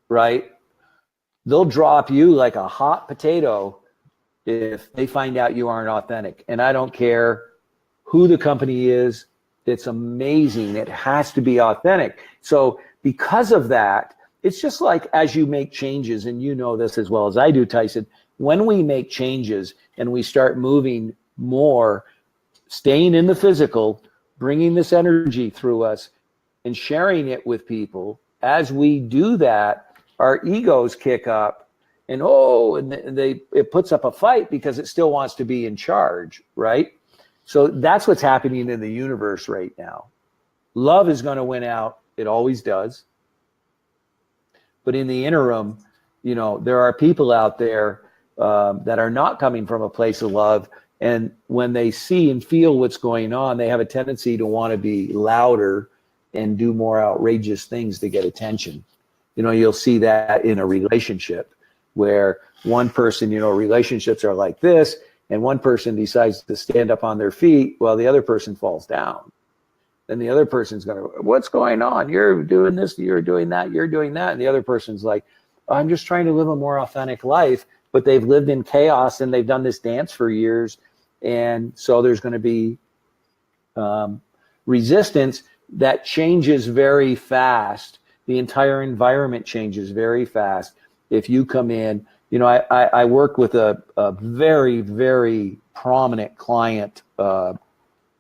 right? They'll drop you like a hot potato if they find out you aren't authentic. And I don't care who the company is. It's amazing. It has to be authentic. So because of that, it's just like as you make changes, and you know this as well as I do, Tyhson, when we make changes and we start moving more, staying in the physical, bringing this energy through us and sharing it with people, as we do that, our egos kick up and it puts up a fight because it still wants to be in charge, right? So that's what's happening in the universe right now. Love is going to win out. It always does. But in the interim, there are people out there that are not coming from a place of love. And when they see and feel what's going on, they have a tendency to want to be louder and do more outrageous things to get attention. You'll see that in a relationship where one person, relationships are like this, and one person decides to stand up on their feet while the other person falls down. Then the other person's going to, what's going on? You're doing this, you're doing that, you're doing that. And the other person's like, I'm just trying to live a more authentic life. But they've lived in chaos and they've done this dance for years. And so there's going to be resistance that changes very fast. The entire environment changes very fast. If you come in, I worked with a very, very prominent client a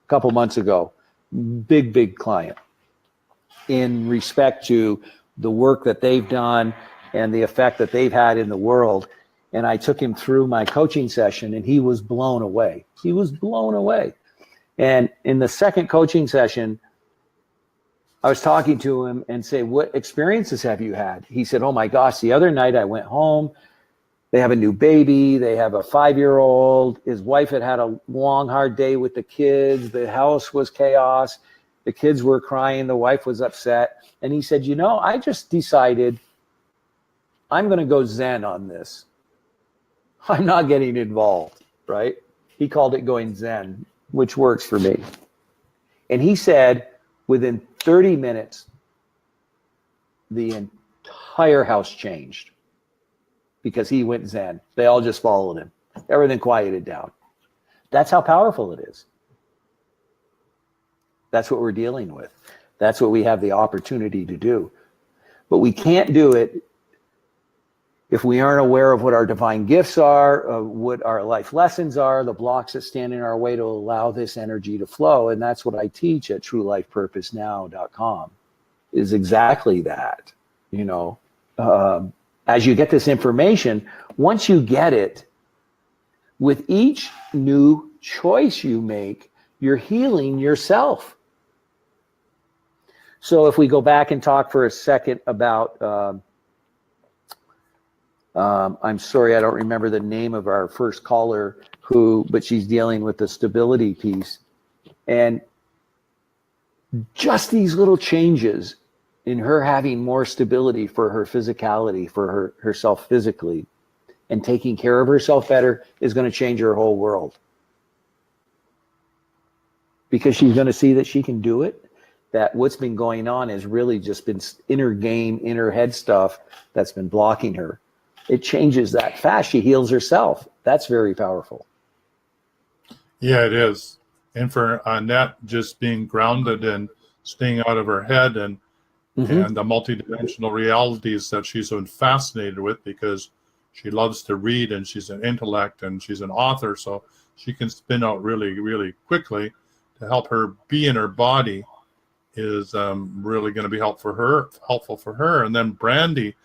couple months ago, big client, in respect to the work that they've done and the effect that they've had in the world. And I took him through my coaching session and he was blown away. He was blown away. And in the second coaching session, I was talking to him and say, what experiences have you had? He said, oh my gosh, the other night I went home. They have a new baby. They have a 5-year-old. His wife had had a long, hard day with the kids. The house was chaos. The kids were crying. The wife was upset. And he said, I just decided I'm going to go Zen on this. I'm not getting involved, right? He called it going Zen, which works for me. And he said within 30 minutes, the entire house changed because he went Zen. They all just followed him. Everything quieted down. That's how powerful it is. That's what we're dealing with. That's what we have the opportunity to do. But we can't do it if we aren't aware of what our divine gifts are, what our life lessons are, the blocks that stand in our way to allow this energy to flow. And that's what I teach at truelifepurposenow.com, is exactly that. As you get this information, once you get it, with each new choice you make, you're healing yourself. So if we go back and talk for a second about, I'm sorry, I don't remember the name of our first caller but she's dealing with the stability piece. And just these little changes in her having more stability for her physicality, for herself physically, and taking care of herself better is going to change her whole world. Because she's going to see that she can do it, that what's been going on has really just been inner game, inner head stuff that's been blocking her. It changes that fast. She heals herself. That's very powerful. Yeah, it is. And for Annette, just being grounded and staying out of her head and the multidimensional realities that she's so fascinated with, because she loves to read and she's an intellect and she's an author, so she can spin out really, really quickly to help her be in her body is really going to be helpful for her. And then Brandy,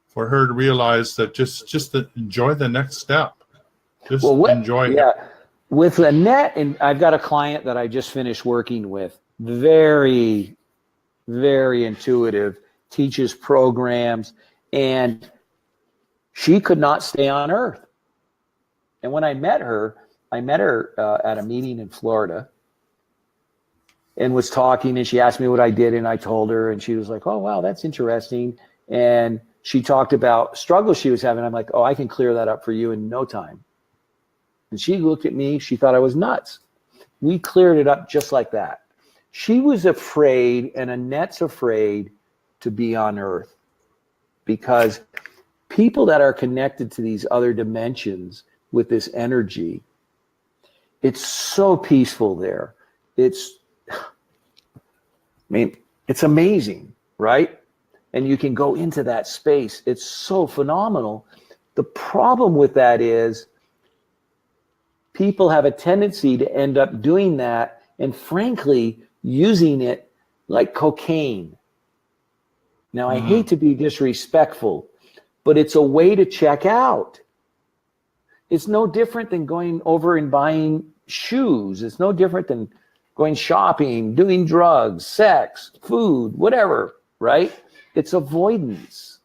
for her to realize that just to enjoy the next step. Just enjoy it. Yeah. With Annette, and I've got a client that I just finished working with, very, very intuitive, teaches programs, and she could not stay on Earth. And when I met her at a meeting in Florida and was talking, and she asked me what I did, and I told her, and she was like, oh, wow, that's interesting. And she talked about struggles she was having. I'm like, oh, I can clear that up for you in no time. And she looked at me, she thought I was nuts. We cleared it up just like that. She was afraid, and Annette's afraid to be on Earth, because people that are connected to these other dimensions with this energy, it's so peaceful there. It's amazing, right? And you can go into that space. It's so phenomenal. The problem with that is people have a tendency to end up doing that and, frankly, using it like cocaine. Now, I hate to be disrespectful, but it's a way to check out. It's no different than going over and buying shoes. It's no different than going shopping, doing drugs, sex, food, whatever, right? It's avoidance.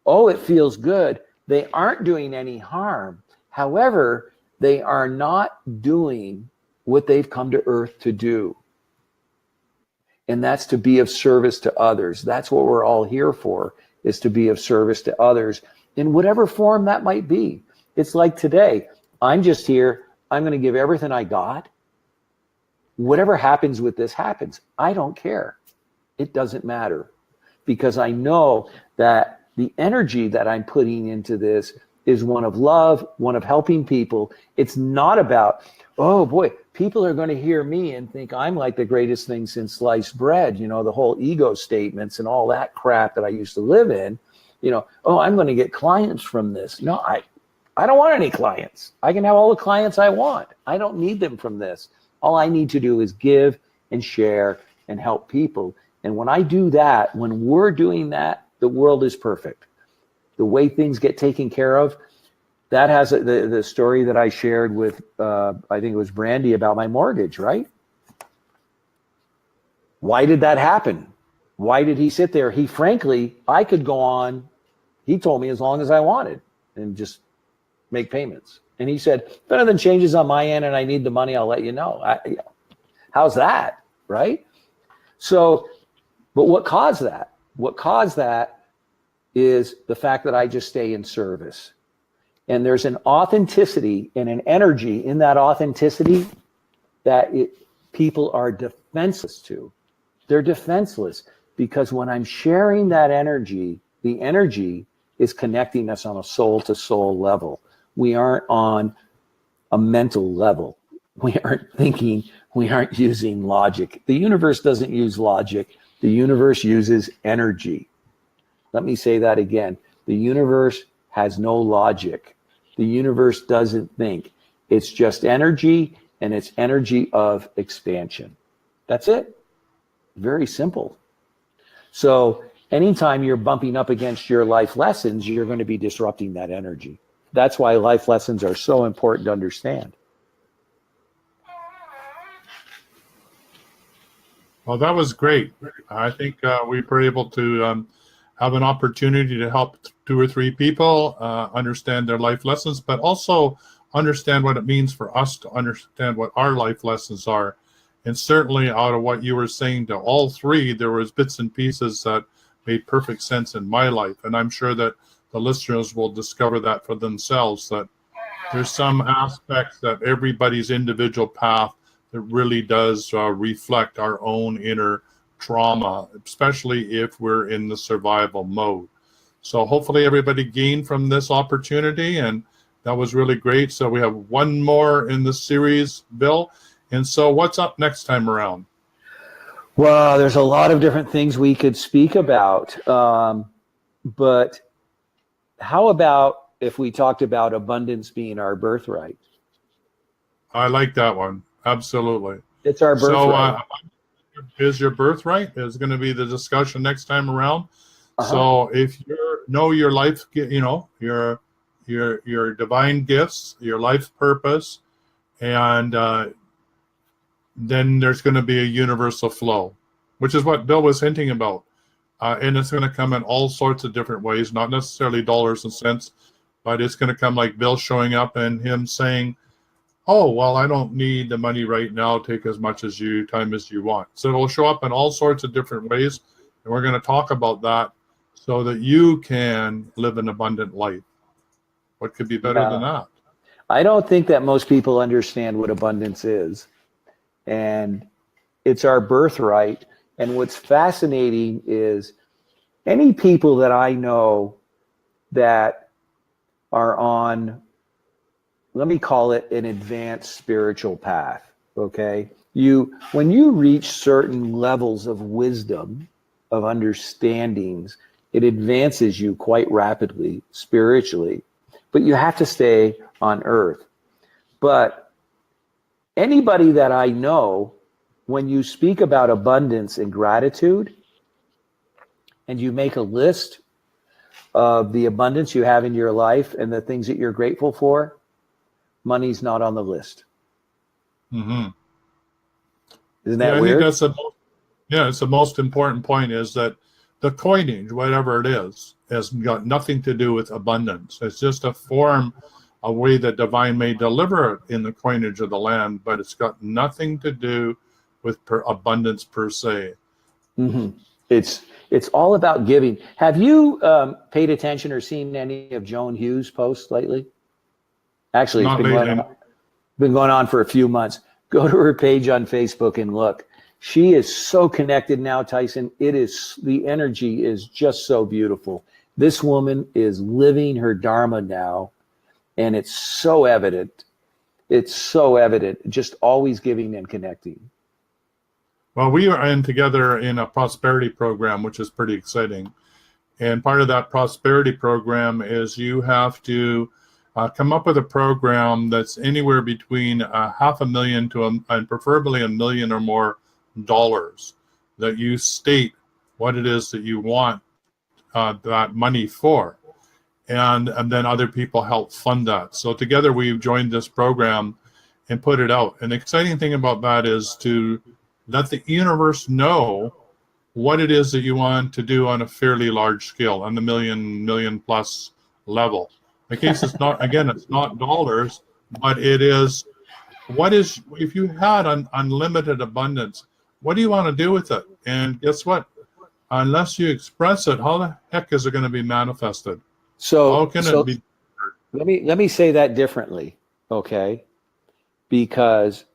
Oh, it feels good. They aren't doing any harm. However, they are not doing what they've come to Earth to do. And that's to be of service to others. That's what we're all here for, is to be of service to others in whatever form that might be. It's like today, I'm just here. I'm going to give everything I got. Whatever happens with this happens. I don't care. It doesn't matter, because I know that the energy that I'm putting into this is one of love, one of helping people. It's not about, oh boy, people are going to hear me and think I'm like the greatest thing since sliced bread, you know, the whole ego statements and all that crap that I used to live in, you know, oh, I'm going to get clients from this. No, I don't want any clients. I can have all the clients I want. I don't need them from this. All I need to do is give and share and help people. And when I do that, when we're doing that, the world is perfect. The way things get taken care of, that has the story that I shared with, I think it was Brandy, about my mortgage, right? Why did that happen? Why did he sit there? He, frankly, I could go on, he told me, as long as I wanted and just make payments. And he said, if anything changes on my end and I need the money, I'll let you know. How's that, right? So, but what caused that? What caused that is the fact that I just stay in service. And there's an authenticity and an energy in that authenticity that people are defenseless to. They're defenseless because when I'm sharing that energy, the energy is connecting us on a soul-to-soul level. We aren't on a mental level. We aren't thinking, we aren't using logic. The universe doesn't use logic. The universe uses energy. Let me say that again. The universe has no logic. The universe doesn't think. It's just energy, and it's energy of expansion. That's it. Very simple. So anytime you're bumping up against your life lessons, you're going to be disrupting that energy. That's why life lessons are so important to understand. Well, that was great. I think we were able to have an opportunity to help 2 or 3 people understand their life lessons, but also understand what it means for us to understand what our life lessons are. And certainly out of what you were saying to all 3, there was bits and pieces that made perfect sense in my life. And I'm sure that the listeners will discover that for themselves, that there's some aspects that everybody's individual path that really does reflect our own inner trauma, especially if we're in the survival mode. So hopefully everybody gained from this opportunity, and that was really great. So we have one more in the series, Bill. And so what's up next time around? Well, there's a lot of different things we could speak about. But how about if we talked about abundance being our birthright? I like that one. Absolutely. It's our birthright. So is your birthright is going to be the discussion next time around. Uh-huh. So if you know your life, your divine gifts, your life purpose, and then there's going to be a universal flow, which is what Bill was hinting about. And it's going to come in all sorts of different ways, not necessarily dollars and cents, but it's going to come like Bill showing up and him saying, oh, well, I don't need the money right now. Take as much time as you want. So it'll show up in all sorts of different ways. And we're going to talk about that so that you can live an abundant life. What could be better than that? I don't think that most people understand what abundance is. And it's our birthright. And what's fascinating is any people that I know that are on, let me call it an advanced spiritual path, okay? When you reach certain levels of wisdom, of understandings, it advances you quite rapidly spiritually, but you have to stay on earth. But anybody that I know, when you speak about abundance and gratitude, and you make a list of the abundance you have in your life and the things that you're grateful for, money's not on the list. Mm-hmm. Isn't that weird? I think it's the most important point is that the coinage, whatever it is, has got nothing to do with abundance. It's just a form, a way that divine may deliver it in the coinage of the land, but it's got nothing to do with abundance per se. Mm-hmm. It's all about giving. Have you paid attention or seen any of Joan Hughes' posts lately? Actually, it's been going on for a few months. Go to her page on Facebook and look. She is so connected now, Tyhson. The energy is just so beautiful. This woman is living her dharma now, and it's so evident. It's so evident, just always giving and connecting. Well, we are together in a prosperity program, which is pretty exciting. And part of that prosperity program is you have to come up with a program that's anywhere between $500,000 and preferably $1 million or more dollars, that you state what it is that you want that money for. And then other people help fund that. So together we've joined this program and put it out. And the exciting thing about that is to let the universe know what it is that you want to do on a fairly large scale, on the million plus level. In case it's not, again, it's not dollars, but it is, if you had unlimited abundance, what do you want to do with it? And guess what? Unless you express it, how the heck is it going to be manifested? How can it be? Let me say that differently, okay? Because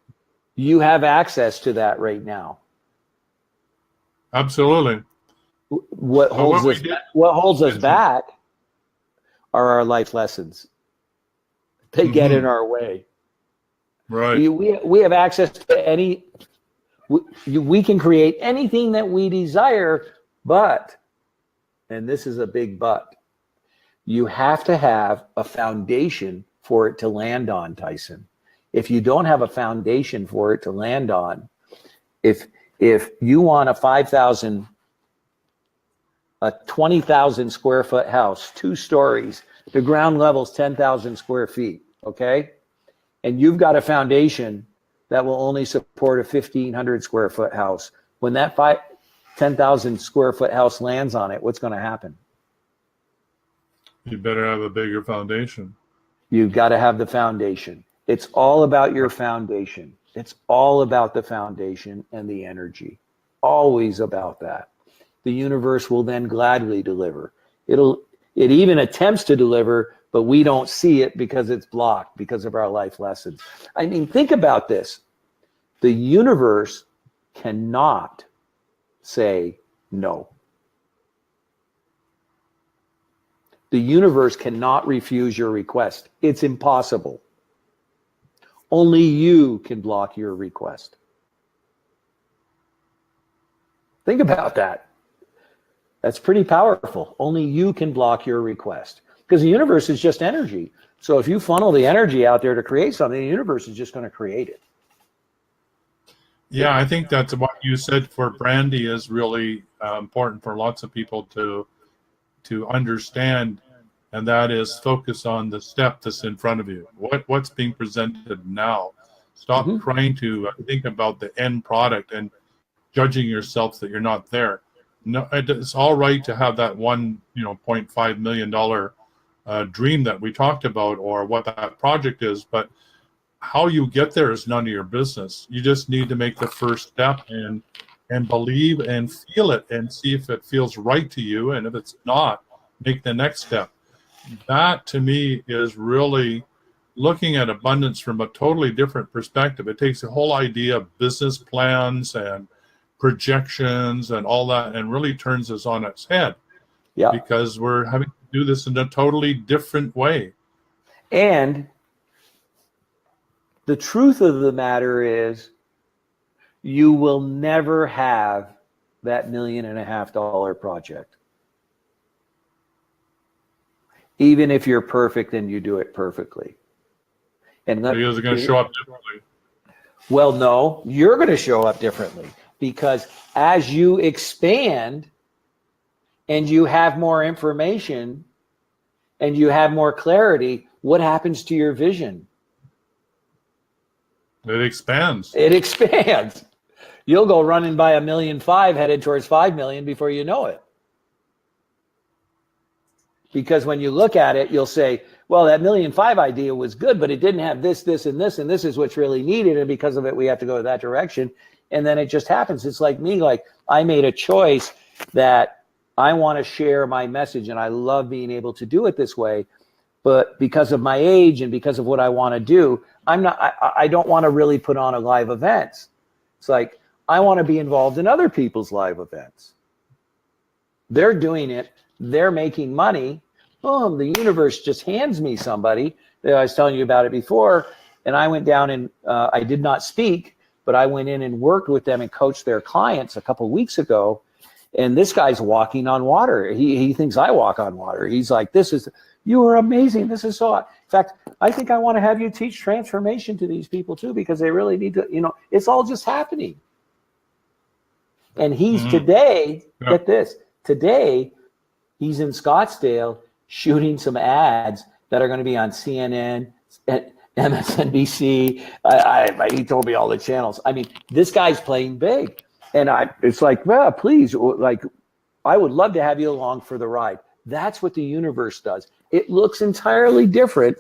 you have access to that right now. Absolutely. What holds us back are our life lessons. They get in our way. Right. We have access to we can create anything that we desire, but, and this is a big but, you have to have a foundation for it to land on, Tyhson. If you don't have a foundation for it to land on, if you want a 20,000 square foot house, 2 stories, the ground level's 10,000 square feet, okay? And you've got a foundation that will only support a 1,500 square foot house. When that 10,000 square foot house lands on it, what's going to happen? You better have a bigger foundation. You've got to have the foundation. It's all about your foundation. It's all about the foundation and the energy. Always about that. The universe will then gladly deliver. It even attempts to deliver, but we don't see it because it's blocked because of our life lessons. I mean, think about this. The universe cannot say no. The universe cannot refuse your request. It's impossible. Only you can block your request. Think about that. That's pretty powerful. Only you can block your request. Because the universe is just energy. So if you funnel the energy out there to create something, the universe is just going to create it. Yeah, I think that's what you said for Brandy is really important for lots of people to understand, and that is focus on the step that's in front of you. What's being presented now? Stop trying to think about the end product and judging yourself that you're not there. No, it's all right to have that $1.5 million dream that we talked about, or what that project is, but how you get there is none of your business. You just need to make the first step and believe and feel it and see if it feels right to you. And if it's not, make the next step. That to me is really looking at abundance from a totally different perspective. It takes the whole idea of business plans and projections and all that and really turns us on its head. Yeah. Because we're having to do this in a totally different way. And the truth of the matter is, you will never have that $1.5 million project. Even if you're perfect and you do it perfectly. And Because they're going to show up differently. Well, no, you're going to show up differently, because as you expand and you have more information and you have more clarity, what happens to your vision? It expands. It expands. You'll go running by $1.5 million headed towards 5 million before you know it. Because when you look at it, you'll say, well, that $1.5 million idea was good, but it didn't have this, this, and this, and this is what's really needed. And because of it, we have to go that direction. And then it just happens. It's like me, like I made a choice that I want to share my message, and I love being able to do it this way. But because of my age and because of what I want to do, I don't want to really put on a live events. It's like, I want to be involved in other people's live events. They're doing it. They're making money. Boom, the universe just hands me somebody. I was telling you about it before. And I went down and I did not speak, but I went in and worked with them and coached their clients a couple of weeks ago. And this guy's walking on water. He thinks I walk on water. He's like, you are amazing. This is so, in fact, I think I want to have you teach transformation to these people too, because they really need to, it's all just happening. And he's today, get this, today he's in Scottsdale shooting some ads that are going to be on CNN, MSNBC. He told me all the channels. I mean, this guy's playing big. And it's like, well, please, like, I would love to have you along for the ride. That's what the universe does. It looks entirely different,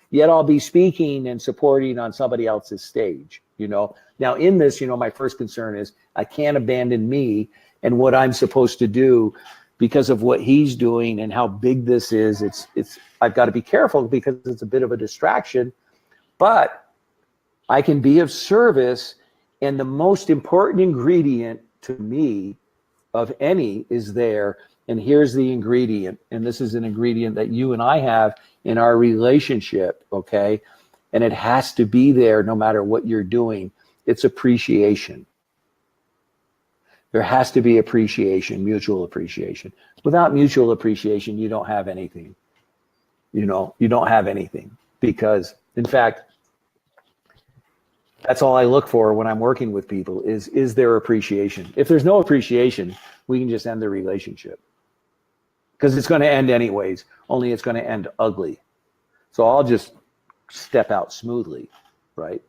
yet I'll be speaking and supporting on somebody else's stage, Now in this, my first concern is I can't abandon me and what I'm supposed to do because of what he's doing and how big this is. I've got to be careful because it's a bit of a distraction, but I can be of service. And the most important ingredient to me of any is there. And here's the ingredient. And this is an ingredient that you and I have in our relationship, okay? And it has to be there no matter what you're doing. It's appreciation. There has to be appreciation, mutual appreciation. Without mutual appreciation, you don't have anything. You don't have anything. Because, in fact, that's all I look for when I'm working with people is there appreciation. If there's no appreciation, we can just end the relationship. Because it's going to end anyways, only it's going to end ugly. So I'll just step out smoothly, right?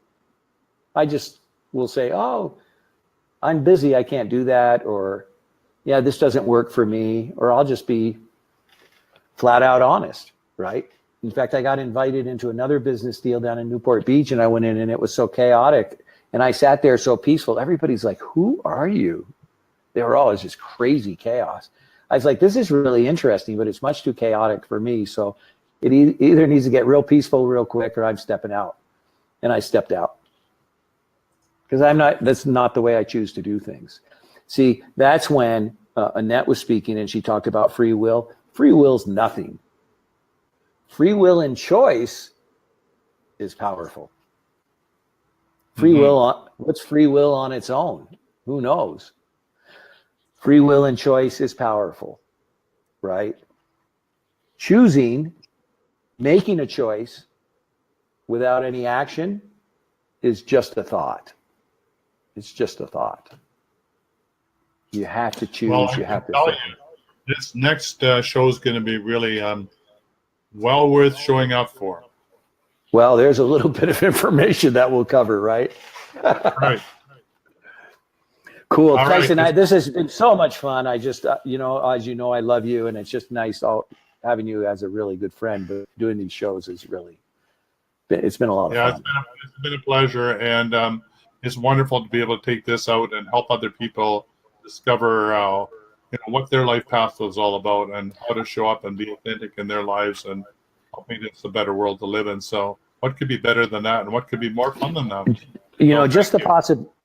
I just will say, oh, I'm busy, I can't do that, or yeah, this doesn't work for me, or I'll just be flat out honest, right? In fact, I got invited into another business deal down in Newport Beach, and I went in and it was so chaotic. And I sat there so peaceful. Everybody's like, who are you? They were all just crazy chaos. I was like, this is really interesting, but it's much too chaotic for me. So it either needs to get real peaceful real quick or I'm stepping out. And I stepped out. Because that's not the way I choose to do things. See, that's when Annette was speaking and she talked about free will. Free will's nothing. Free will and choice is powerful. Free will, what's free will on its own? Who knows? Free will and choice is powerful, right? Making a choice without any action is just a thought. It's just a thought. You have to choose. Well, I You can have to tell think. you, this next show is going to be really well worth showing up for. Well, there's a little bit of information that we'll cover, right? Right. Cool. All Tyson, right. this has been so much fun. I just, as you know, I love you, and it's just nice having you as a really good friend. But doing these shows is it's been a lot of fun. It's been a pleasure, and it's wonderful to be able to take this out and help other people discover what their life path was all about and how to show up and be authentic in their lives and help make this a better world to live in. So what could be better than that, and what could be more fun than that?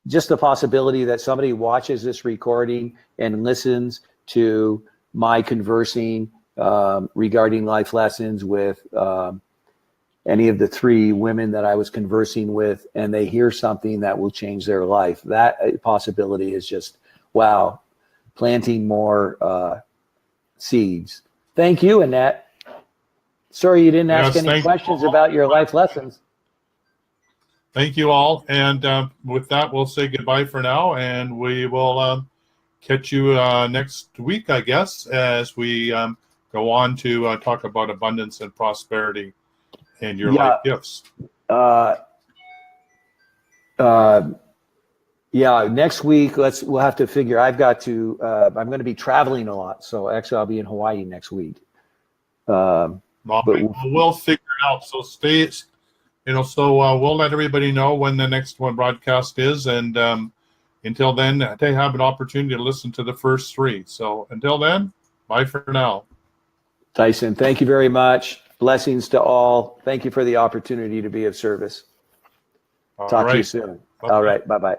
Just the possibility that somebody watches this recording and listens to my conversing regarding life lessons with any of the three women that I was conversing with, and they hear something that will change their life. That possibility is just, wow, planting more seeds. Thank you, Annette. Sorry you didn't ask any questions about your life lessons. Thank you all. And with that, we'll say goodbye for now, and we will catch you next week, I guess, as we go on to talk about abundance and prosperity and your life gifts. Next week, we'll have to figure. I'm going to be traveling a lot, so actually I'll be in Hawaii next week. But we'll figure it out. So we'll let everybody know when the next one broadcast is, and until then, they have an opportunity to listen to the first three. So until then, bye for now. Tyson, thank you very much. Blessings to all. Thank you for the opportunity to be of service. Talk to you soon. Bye-bye. All right. Bye-bye.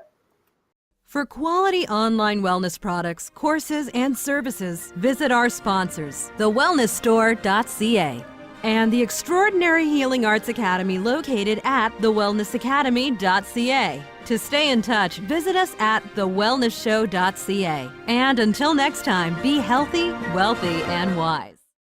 For quality online wellness products, courses, and services, visit our sponsors, thewellnessstore.ca and the Extraordinary Healing Arts Academy located at thewellnessacademy.ca. To stay in touch, visit us at thewellnessshow.ca. And until next time, be healthy, wealthy, and wise.